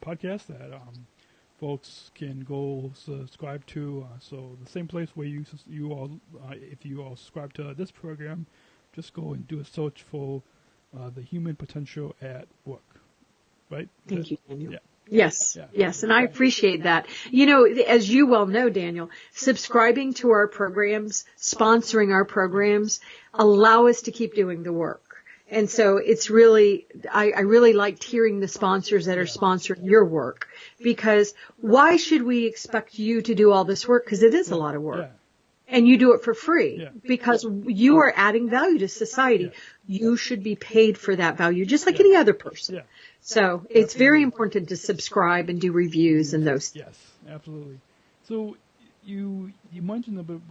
podcast that folks can go subscribe to. So the same place where you all, if you all subscribe to this program, just go and do a search for the Human Potential at Work. Right? Thank you, Daniel. Yeah. Yes, and I appreciate that. As you well know, Daniel, subscribing to our programs, sponsoring our programs, allow us to keep doing the work. And so it's really, I really liked hearing the sponsors that are sponsoring your work, because why should we expect you to do all this work? Because it is a lot of work. Yeah. And you do it for free because you are adding value to society. Yeah. You should be paid for that value, just like any other person. Yeah. So it's very important to subscribe and do reviews and those. Yes, absolutely. So you mentioned a bit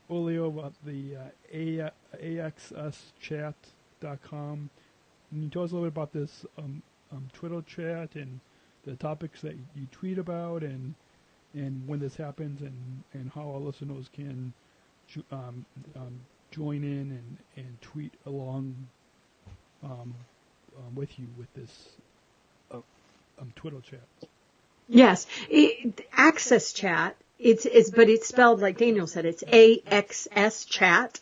earlier about the axschat.com. Can you tell us a little bit about this Twitter chat and the topics that you tweet about, and when this happens, and how our listeners can join in and tweet along with you with this Twitter chat? Yes, Access Chat. But it's spelled like Daniel said. It's AXS Chat,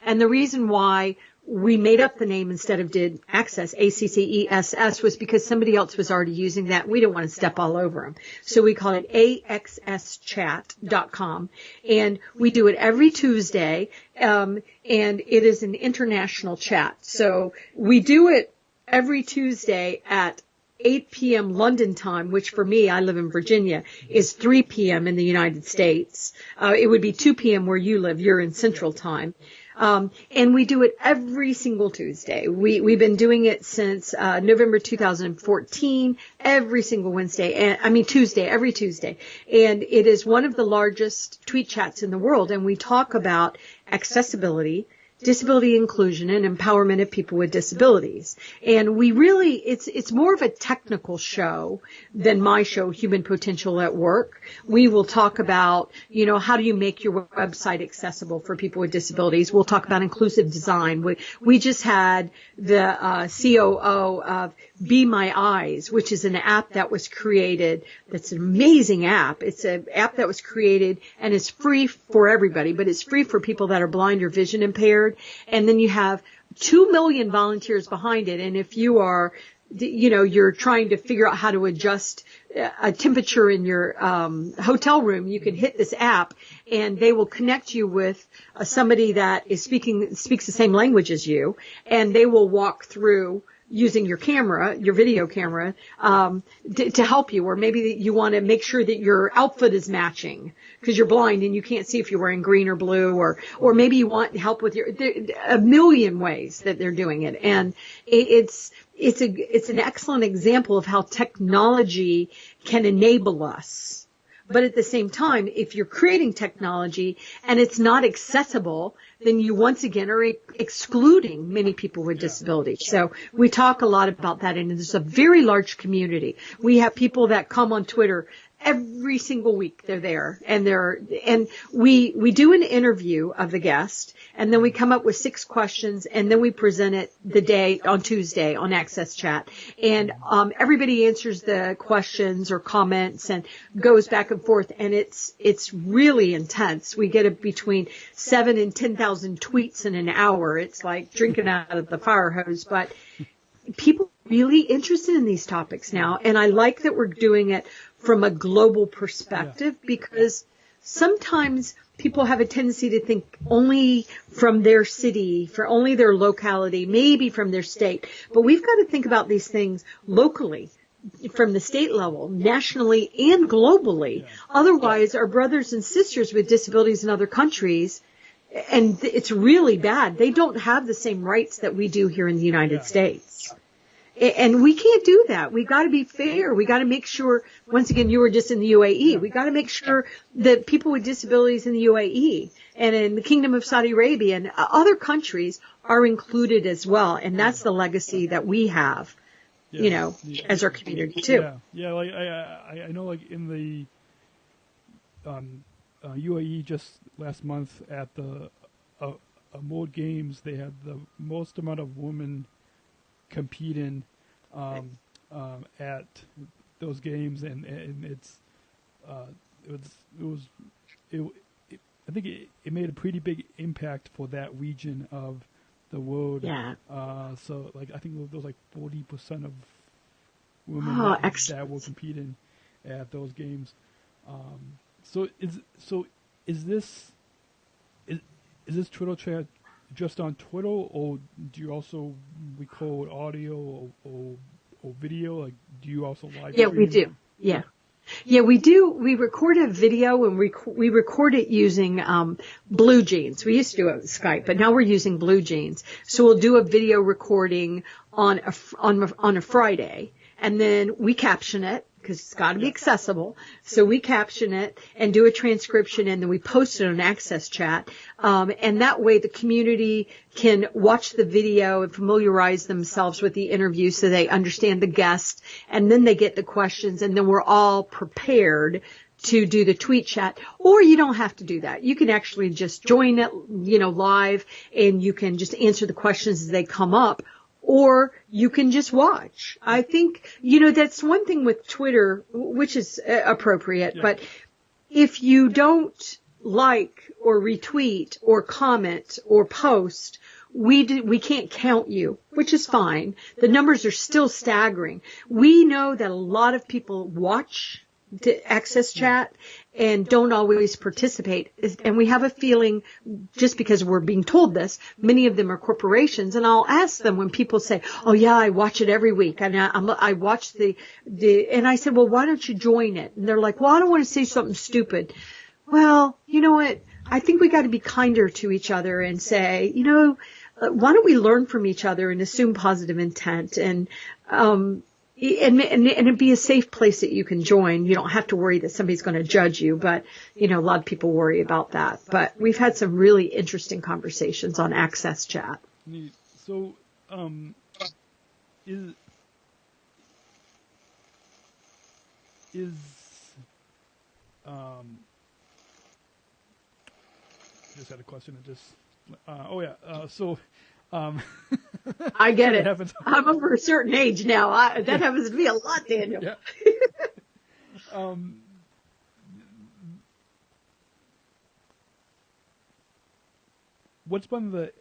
and the reason why we made up the name instead of did Access, ACCESS, was because somebody else was already using that. We didn't want to step all over them. So we call it axschat.com. And we do it every Tuesday. And it is an international chat. So we do it every Tuesday at 8 p.m. London time, which for me, I live in Virginia, is 3 p.m. in the United States. It would be 2 p.m. where you live. You're in Central Time. And we do it every single Tuesday. We've been doing it since November 2014, every single Tuesday, every Tuesday. And it is one of the largest tweet chats in the world. And we talk about accessibility, disability inclusion, and empowerment of people with disabilities. And we really, it's more of a technical show than my show, Human Potential at Work. We will talk about, how do you make your website accessible for people with disabilities? We'll talk about inclusive design. We just had the COO of Be My Eyes, which is an app that was created. That's an amazing app. It's an app that was created and is free for everybody, but it's free for people that are blind or vision impaired. And then you have 2 million volunteers behind it. And if you are, you're trying to figure out how to adjust a temperature in your hotel room, you can hit this app and they will connect you with somebody that speaks the same language as you, and they will walk through using your video camera, to help you. Or maybe you want to make sure that your outfit is matching because you're blind and you can't see if you're wearing green or blue, or maybe you want help with a million ways that they're doing it. And it's an excellent example of how technology can enable us, But at the same time, if you're creating technology and it's not accessible, then you once again are excluding many people with disabilities. So we talk a lot about that, and there's a very large community. We have people that come on Twitter every single week. They're there, and we do an interview of the guest, and then we come up with 6 questions, and then we present it the day on Tuesday on Access Chat, and everybody answers the questions or comments and goes back and forth, and it's really intense. We get between 7,000 and 10,000 tweets in an hour. It's like drinking out of the fire hose, but people are really interested in these topics now, and I like that we're doing it from a global perspective, because sometimes people have a tendency to think only from their city, for only their locality, maybe from their state. But we've got to think about these things locally, from the state level, nationally, and globally. Otherwise, our brothers and sisters with disabilities in other countries, and it's really bad, they don't have the same rights that we do here in the United States. And we can't do that. We got to be fair. We got to make sure, once again, you were just in the UAE. We got to make sure that people with disabilities in the UAE and in the Kingdom of Saudi Arabia and other countries are included as well. And that's the legacy that we have, you know, as our community too. Yeah. Like I know, like in the UAE just last month at the Mode Games, they had the most amount of women competing at those games, and I think it made a pretty big impact for that region of the world. So like I think there was like 40% of women that were competing at those games. So is this Twitter chat just on Twitter, or do you also record audio or video? Like, do you also live? Yeah, we do. Yeah, we do. We record a video, and we record it using Blue Jeans. We used to do it with Skype, but now we're using Blue Jeans. So we'll do a video recording on a Friday, and then we caption it, because it's got to be accessible. So we caption it and do a transcription, and then we post it on Access Chat. And that way the community can watch the video and familiarize themselves with the interview so they understand the guest, and then they get the questions, and then we're all prepared to do the tweet chat. Or you don't have to do that. You can actually just join it, live, and you can just answer the questions as they come up. Or you can just watch. I think, that's one thing with Twitter, which is appropriate, but if you don't like or retweet or comment or post, we can't count you, which is fine. The numbers are still staggering. We know that a lot of people watch the Access Chat and don't always participate. And we have a feeling, just because we're being told this, many of them are corporations. And I'll ask them when people say, "Oh yeah, I watch it every week," and I watch and I said, "Well, why don't you join it?" And they're like, "Well, I don't want to say something stupid." Well, you know what? I think we got to be kinder to each other and say, why don't we learn from each other and assume positive intent, and it'd be a safe place that you can join. You don't have to worry that somebody's going to judge you, but, a lot of people worry about that. But we've had some really interesting conversations on Access Chat. So, just had a question that just, I get it. I'm over a certain age now. That happens to me a lot, Daniel. Yeah. What's been the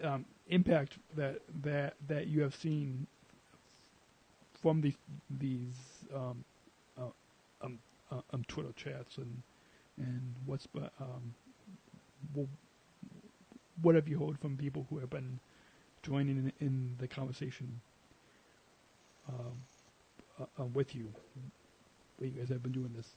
impact that you have seen from these Twitter chats, and what have you heard from people who have been joining in the conversation with you? You guys have been doing this.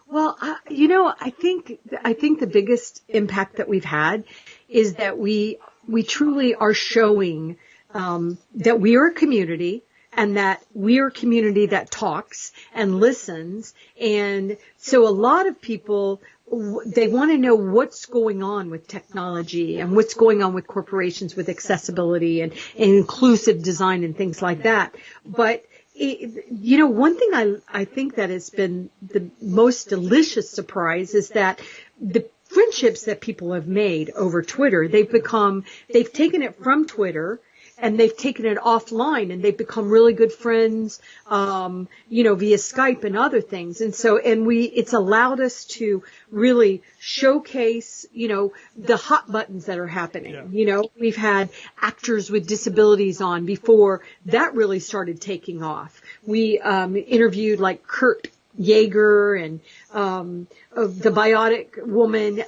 Well, I think the biggest impact that we've had is that we truly are showing that we are a community, and that we're a community that talks and listens. And so a lot of people, they want to know what's going on with technology and what's going on with corporations with accessibility and inclusive design and things like that. But one thing I think that has been the most delicious surprise is that the friendships that people have made over Twitter, they've taken it from Twitter and they've taken it offline and they've become really good friends, via Skype and other things. And so, it's allowed us to really showcase, the hot buttons that are happening. Yeah. We've had actors with disabilities on before that really started taking off. We, interviewed like Kurt Yeager and, the biotic woman,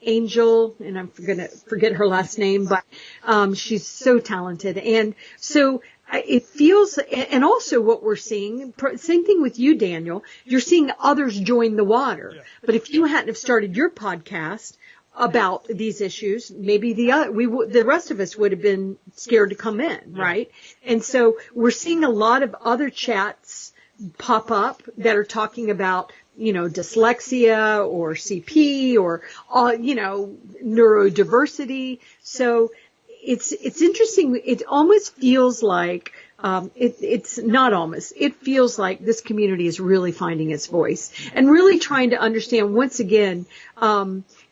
Angel, and I'm gonna forget her last name, but, she's so talented. And so it feels, and also what we're seeing, same thing with you, Daniel, you're seeing others join the water. Yeah. But if you hadn't have started your podcast about these issues, maybe the rest of us would have been scared to come in, right? And so we're seeing a lot of other chats pop up that are talking about, dyslexia or CP or, neurodiversity. So it's interesting. It almost feels like, it's not almost, it feels like this community is really finding its voice and really trying to understand once again,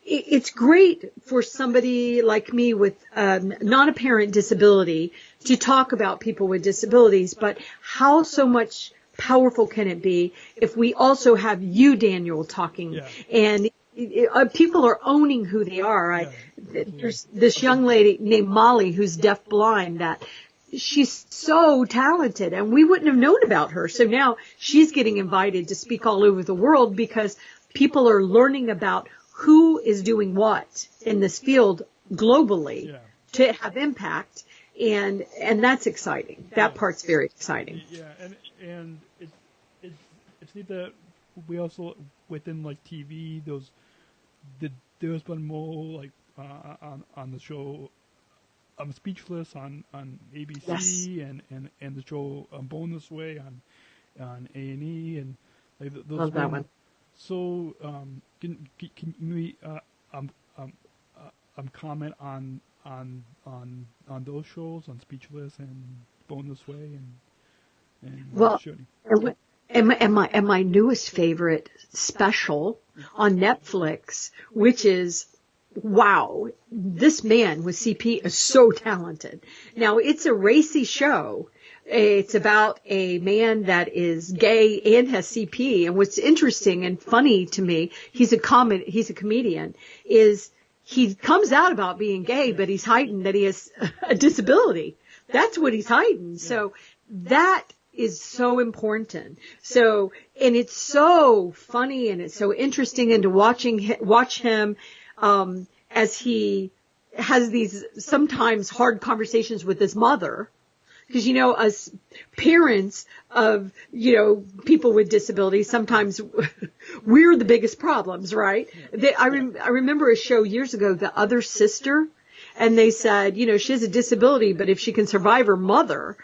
it's great for somebody like me with non-apparent disability to talk about people with disabilities, but how so much powerful can it be if we also have you, Daniel, talking and people are owning who they are. There's this young lady named Molly who's deafblind that she's so talented and we wouldn't have known about her. So now she's getting invited to speak all over the world because people are learning about who is doing what in this field globally to have impact. And that's exciting. That part's very exciting. Yeah, and it's neat that we also within like TV there's been more like on the show I'm Speechless on ABC and the show Born This Way on A&E and like those. Love that one. So can we comment on those shows on Speechless and Born This Way and well, and my newest favorite special on Netflix, which is, wow, this man with CP is so talented. Now it's a racy show. It's about a man that is gay and has CP. And what's interesting and funny to me, he's a comedian, is he comes out about being gay, but he's hiding that he has a disability. That's what he's hiding. So that is so important. So, and it's so funny and it's so interesting and to watch him, as he has these sometimes hard conversations with his mother. Because, as parents of, people with disabilities, sometimes we're the biggest problems, right? I remember a show years ago, The Other Sister, and they said, she has a disability, but if she can survive her mother,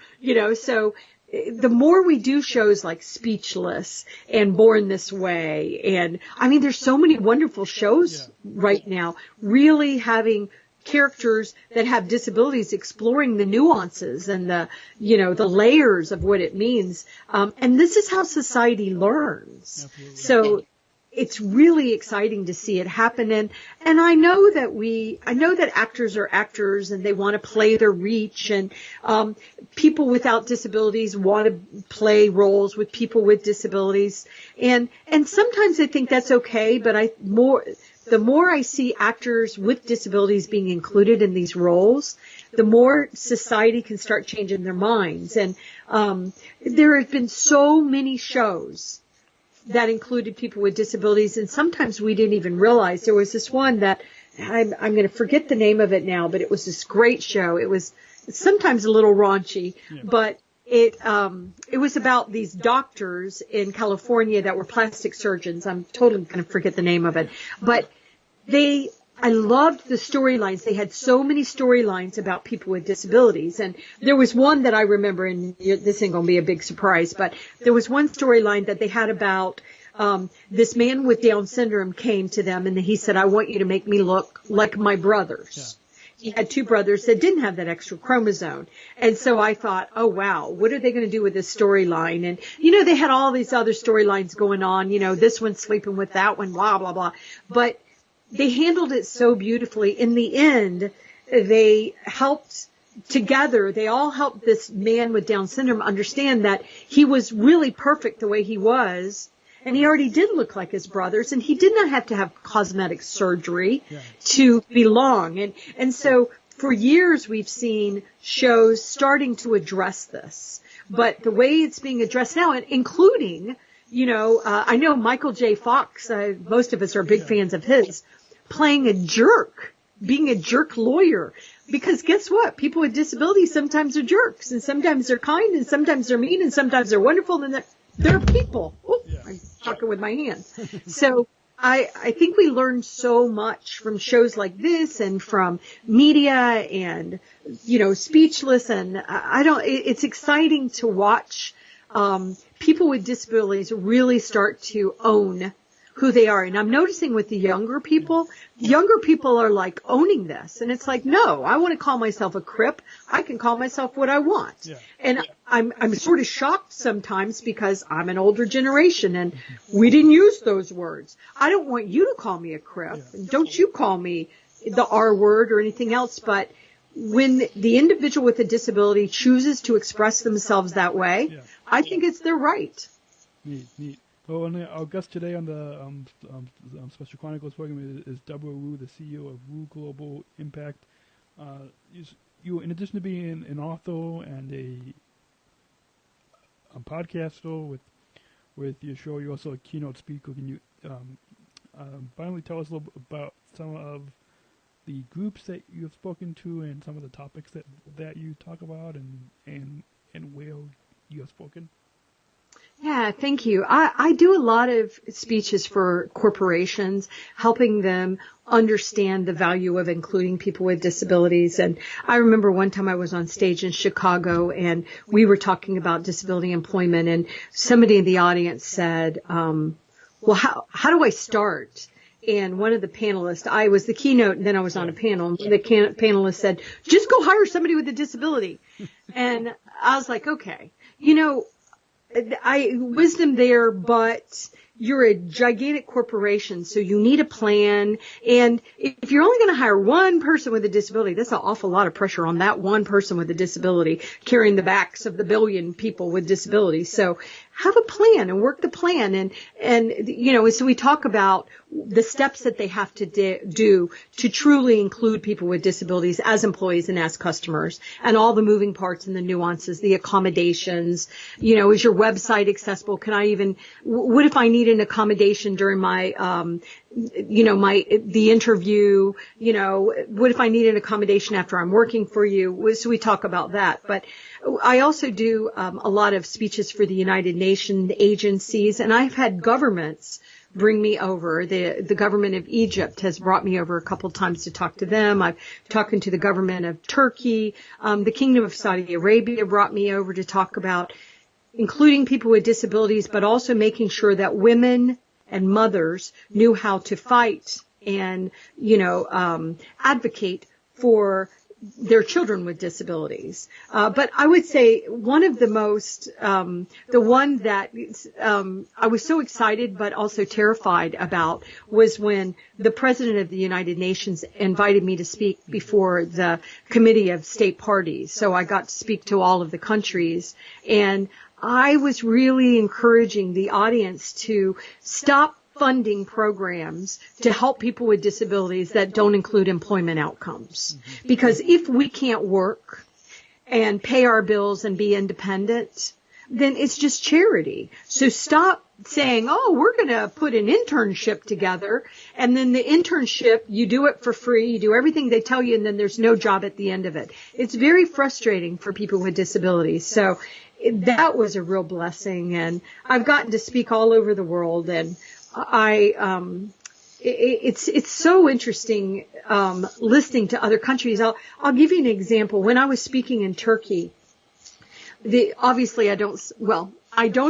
so the more we do shows like Speechless and Born This Way, and there's so many wonderful shows right now, really having characters that have disabilities exploring the nuances and the layers of what it means. And this is how society learns. Absolutely. So it's really exciting to see it happen. And I know that actors are actors and they want to play their reach, and people without disabilities want to play roles with people with disabilities. And sometimes I think that's okay, but the more I see actors with disabilities being included in these roles, the more society can start changing their minds. And there have been so many shows that included people with disabilities, and sometimes we didn't even realize. There was this one that I'm going to forget the name of it now, but it was this great show. It's sometimes a little raunchy, but it was about these doctors in California that were plastic surgeons. I'm totally going to forget the name of it, but I loved the storylines. They had so many storylines about people with disabilities. And there was one that I remember, and this ain't going to be a big surprise, but there was one storyline that they had about this man with Down syndrome came to them, and he said, I want you to make me look like my brothers. Yeah. He had two brothers that didn't have that extra chromosome. And so I thought, oh, wow, what are they going to do with this storyline? And, they had all these other storylines going on. This one's sleeping with that one, blah, blah, blah. But they handled it so beautifully. In the end, they helped together. They all helped this man with Down syndrome understand that he was really perfect the way he was. And he already did look like his brothers, and he did not have to have cosmetic surgery to belong. And so for years we've seen shows starting to address this. But the way it's being addressed now, including, I know Michael J. Fox, most of us are big fans of his, playing a jerk, being a jerk lawyer. Because guess what? People with disabilities sometimes are jerks, and sometimes they're kind, and sometimes they're mean, and sometimes they're wonderful, and they're people. Ooh, I'm talking with my hand. So I think we learn so much from shows like this and from media and, Speechless. And it's exciting to watch people with disabilities really start to own who they are. And I'm noticing with the younger people are like owning this. And it's like, no, I want to call myself a Crip. I can call myself what I want. Yeah. And I'm sort of shocked sometimes because I'm an older generation and we didn't use those words. I don't want you to call me a Crip. Yeah. And don't you call me the R word or anything else. But when the individual with a disability chooses to express themselves that way, I think it's their right. Neat. Well, our guest today on the Special Chronicles program is Deborah Wu, the CEO of Wu Global Impact. You, in addition to being an author and a podcaster with your show, you're also a keynote speaker. Can you finally tell us a little bit about some of the groups that you have spoken to and some of the topics that you talk about and where you have spoken? Yeah, thank you. I do a lot of speeches for corporations, helping them understand the value of including people with disabilities. And I remember one time I was on stage in Chicago and we were talking about disability employment, and somebody in the audience said, well, how do I start? And one of the panelists, I was the keynote and then I was on a panel, and the panelist said, just go hire somebody with a disability. And I was like, okay, wisdom there, but you're a gigantic corporation, so you need a plan. And if you're only going to hire one person with a disability, that's an awful lot of pressure on that one person with a disability, carrying the backs of the billion people with disabilities. So have a plan and work the plan. And so we talk about the steps that they have to do to truly include people with disabilities as employees and as customers, and all the moving parts and the nuances, the accommodations. Is your website accessible? What if I need an accommodation during my, the interview? What if I need an accommodation after I'm working for you? So we talk about that. But I also do a lot of speeches for the United Nations agencies, and I've had governments bring me over. The government of Egypt has brought me over a couple of times to talk to them. I've talked to the government of Turkey. The Kingdom of Saudi Arabia brought me over to talk about including people with disabilities, but also making sure that women and mothers knew how to fight and, advocate for their children with disabilities. But I would say one of the most, the one that I was so excited but also terrified about was when the President of the United Nations invited me to speak before the Committee of State Parties. So I got to speak to all of the countries, and I was really encouraging the audience to stop funding programs to help people with disabilities that don't include employment outcomes. Because if we can't work and pay our bills and be independent, then it's just charity. So stop saying, oh, we're going to put an internship together, and then the internship, you do it for free, you do everything they tell you, and then there's no job at the end of it. It's very frustrating for people with disabilities. So that was a real blessing, and I've gotten to speak all over the world, and it's so interesting listening to other countries. I'll give you an example. When I was speaking in Turkey, obviously I don't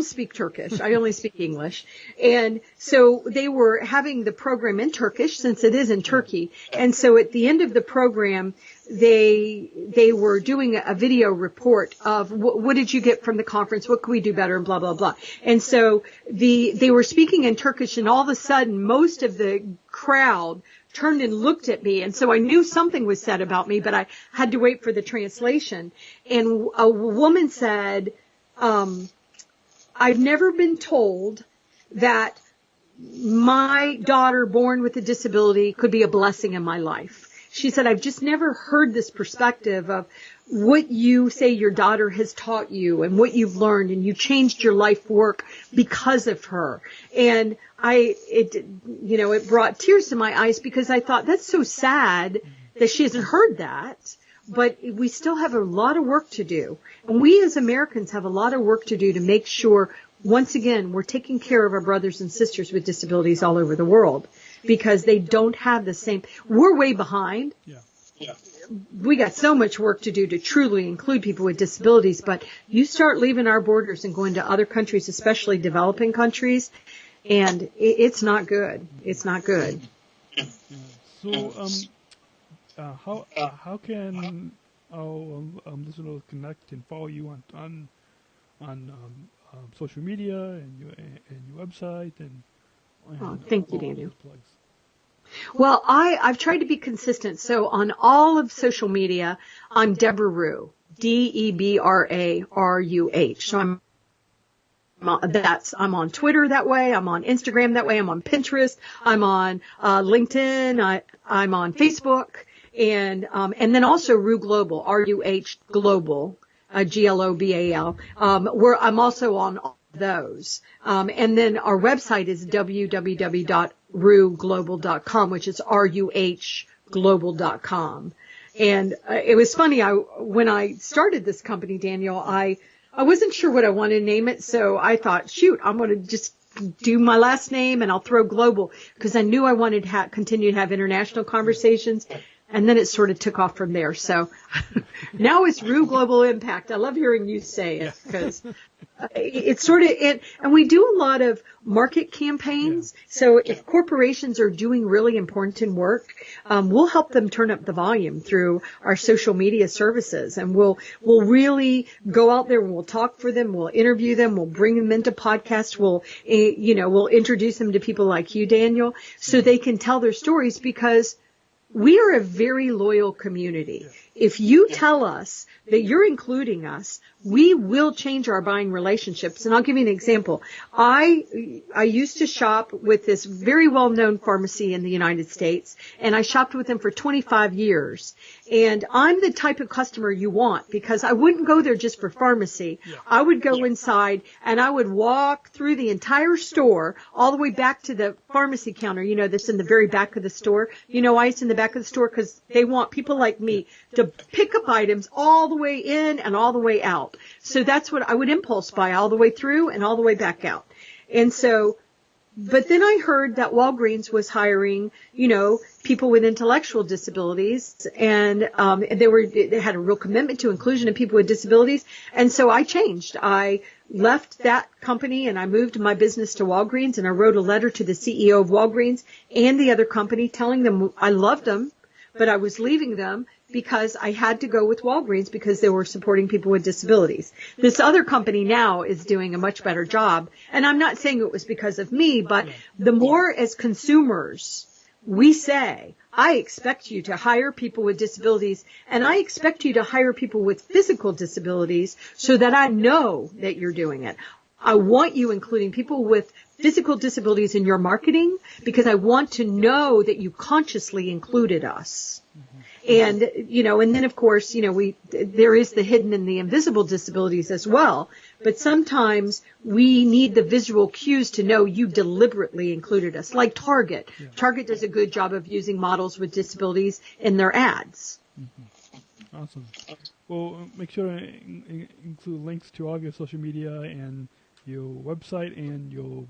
speak Turkish. I only speak English. And so they were having the program in Turkish since it is in Turkey. And so at the end of the program, they were doing a video report of what did you get from the conference? What could we do better? And blah, blah, blah. And so they were speaking in Turkish, and all of a sudden most of the crowd turned and looked at me. And so I knew something was said about me, but I had to wait for the translation. And a woman said, I've never been told that my daughter born with a disability could be a blessing in my life. She said, I've just never heard this perspective of what you say your daughter has taught you and what you've learned, and you changed your life work because of her. And it brought tears to my eyes, because I thought, that's so sad that she hasn't heard that. But we still have a lot of work to do. And we as Americans have a lot of work to do to make sure, once again, we're taking care of our brothers and sisters with disabilities all over the world, because they don't have the same. We're way behind. Yeah. We got so much work to do to truly include people with disabilities, but you start leaving our borders and going to other countries, especially developing countries, and it's not good. It's not good. So, how can our listeners connect and follow you on social media and your website and thank you, Daniel. Well, I've tried to be consistent. So on all of social media, I'm Deborah Ruh, DeBraruh. So I'm on Twitter that way. I'm on Instagram that way. I'm on Pinterest. I'm on LinkedIn. I'm on Facebook, and then also Ruh Global, RUH Global, GLOBAL. Where I'm also on all those. And then our website is www.ruhglobal.com, which is ruhglobal.com. And it was funny. When I started this company, Daniel, I wasn't sure what I wanted to name it, so I thought, shoot, I'm going to just do my last name and I'll throw global, because I knew I wanted to continue to have international conversations. And then it sort of took off from there. So now it's Ruh Global Impact. I love hearing you say it, because it's sort of it. And we do a lot of market campaigns. Yeah. So if corporations are doing really important work, we'll help them turn up the volume through our social media services. And we'll really go out there and we'll talk for them. We'll interview them. We'll bring them into podcasts. We'll introduce them to people like you, Daniel, so they can tell their stories, because we are a very loyal community. If you tell us that you're including us, we will change our buying relationships. And I'll give you an example. I used to shop with this very well-known pharmacy in the United States, and I shopped with them for 25 years. And I'm the type of customer you want, because I wouldn't go there just for pharmacy. Yeah. I would go inside and I would walk through the entire store all the way back to the pharmacy counter, that's in the very back of the store. Why it's in the back of the store? Because they want people like me to pick up items all the way in and all the way out. So that's what I would impulse buy, all the way through and all the way back out. And so, but then I heard that Walgreens was hiring, people with intellectual disabilities, and they had a real commitment to inclusion of people with disabilities. And so I changed. I left that company and I moved my business to Walgreens, and I wrote a letter to the CEO of Walgreens and the other company telling them I loved them, but I was leaving them because I had to go with Walgreens because they were supporting people with disabilities. This other company now is doing a much better job. And I'm not saying it was because of me, but the more as consumers we say, I expect you to hire people with disabilities, and I expect you to hire people with physical disabilities, so that I know that you're doing it. I want you including people with physical disabilities in your marketing, because I want to know that you consciously included us. And, and then of course, there is the hidden and the invisible disabilities as well. But sometimes we need the visual cues to know you deliberately included us, like Target. Yeah. Target does a good job of using models with disabilities in their ads. Mm-hmm. Awesome. Well, make sure to include links to all of your social media and your website and your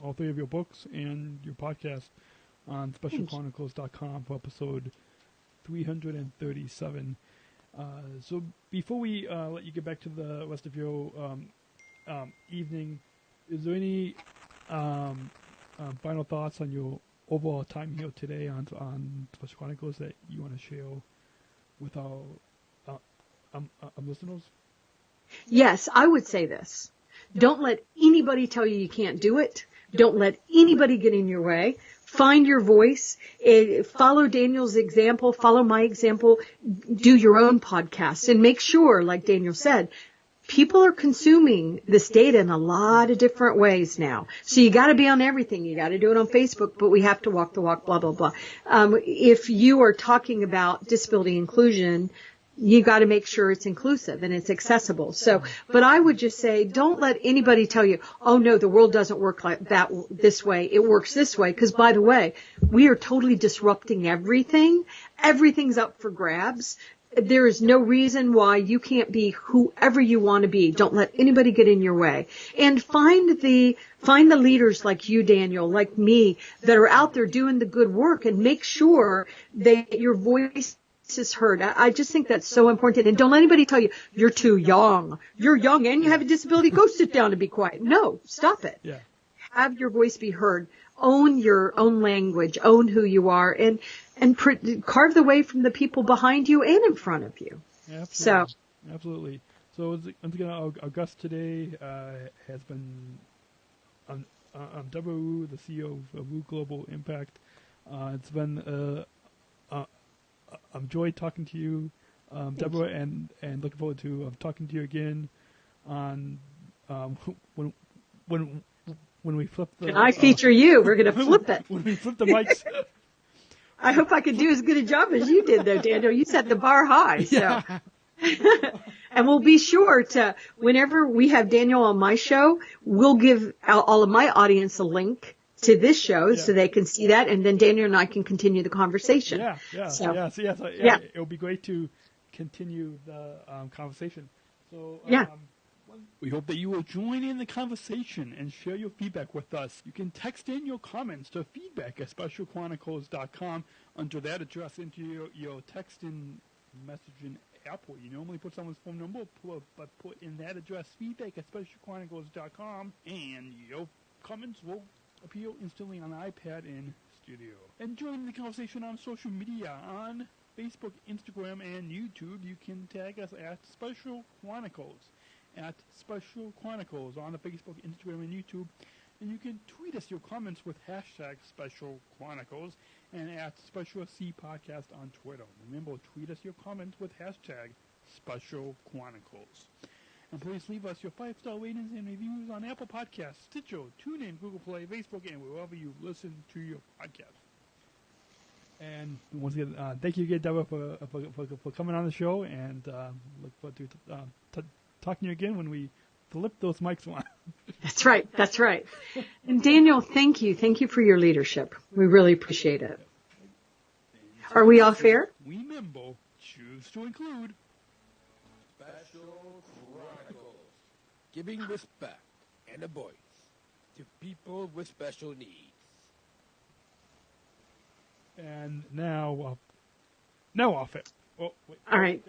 all three of your books and your podcast on specialchronicles.com for episode 337. So before we let you get back to the rest of your evening, is there any final thoughts on your overall time here today on Special Chronicles that you want to share with our listeners? Yes, I would say this. Don't let anybody tell you you can't do it. Don't let anybody get in your way. Find your voice. Follow Daniel's example. Follow my example. Do your own podcast. And make sure, like Daniel said, people are consuming this data in a lot of different ways now. So you got to be on everything. You got to do it on Facebook, but we have to walk the walk, blah, blah, blah. If you are talking about disability inclusion, you got to make sure it's inclusive and it's accessible. So, but I would just say, don't let anybody tell you, oh no, the world doesn't work like that this way. It works this way. Because by the way, we are totally disrupting everything. Everything's up for grabs. There is no reason why you can't be whoever you want to be. Don't let anybody get in your way. And find the leaders like you, Daniel, like me, that are out there doing the good work, and make sure that your voice is heard. I just think that's so important. And don't let anybody tell you, you're too young. You're young and you have a disability. Go sit down and be quiet. No, stop it. Yeah. Have your voice be heard. Own your own language. Own who you are. And carve the way from the people behind you and in front of you. Absolutely. Absolutely. So once again, our guest today has been Deborah Wu, the CEO of Wu Global Impact. It's been I've enjoyed talking to you, Deborah, and looking forward to talking to you again on when we flip the. Can I feature you? We're going to flip it. When we flip the mics. I hope I can do as good a job as you did, though, Daniel. You set the bar high. So. Yeah. And we'll be sure to, whenever we have Daniel on my show, we'll give all of my audience a link to this show so they can see that, and then Daniel and I can continue the conversation. Yeah. It would be great to continue the conversation. So we hope that you will join in the conversation and share your feedback with us. You can text in your comments to feedback@specialchronicles.com. Under that address, into your text-in messaging app where you normally put someone's phone number, but put in that address, feedback@specialchronicles.com, and your comments will appear instantly on iPad in studio. And join the conversation on social media on Facebook, Instagram, and YouTube. You can tag us at Special Chronicles, on the Facebook, Instagram, and YouTube. And you can tweet us your comments with hashtag Special Chronicles and at Special C Podcast on Twitter. Remember, tweet us your comments with hashtag Special Chronicles. And please leave us your 5-star ratings and reviews on Apple Podcasts, Stitcher, TuneIn, Google Play, Facebook, and wherever you listen to your podcast. And once again, thank you again, Deborah, for coming on the show, and look forward to talking to you again when we flip those mics on. That's right. And Daniel, thank you for your leadership. We really appreciate it. Are we off air? Remember, choose to include Special Chronicles, giving respect and a voice to people with special needs. And now off it. Oh, wait. All right.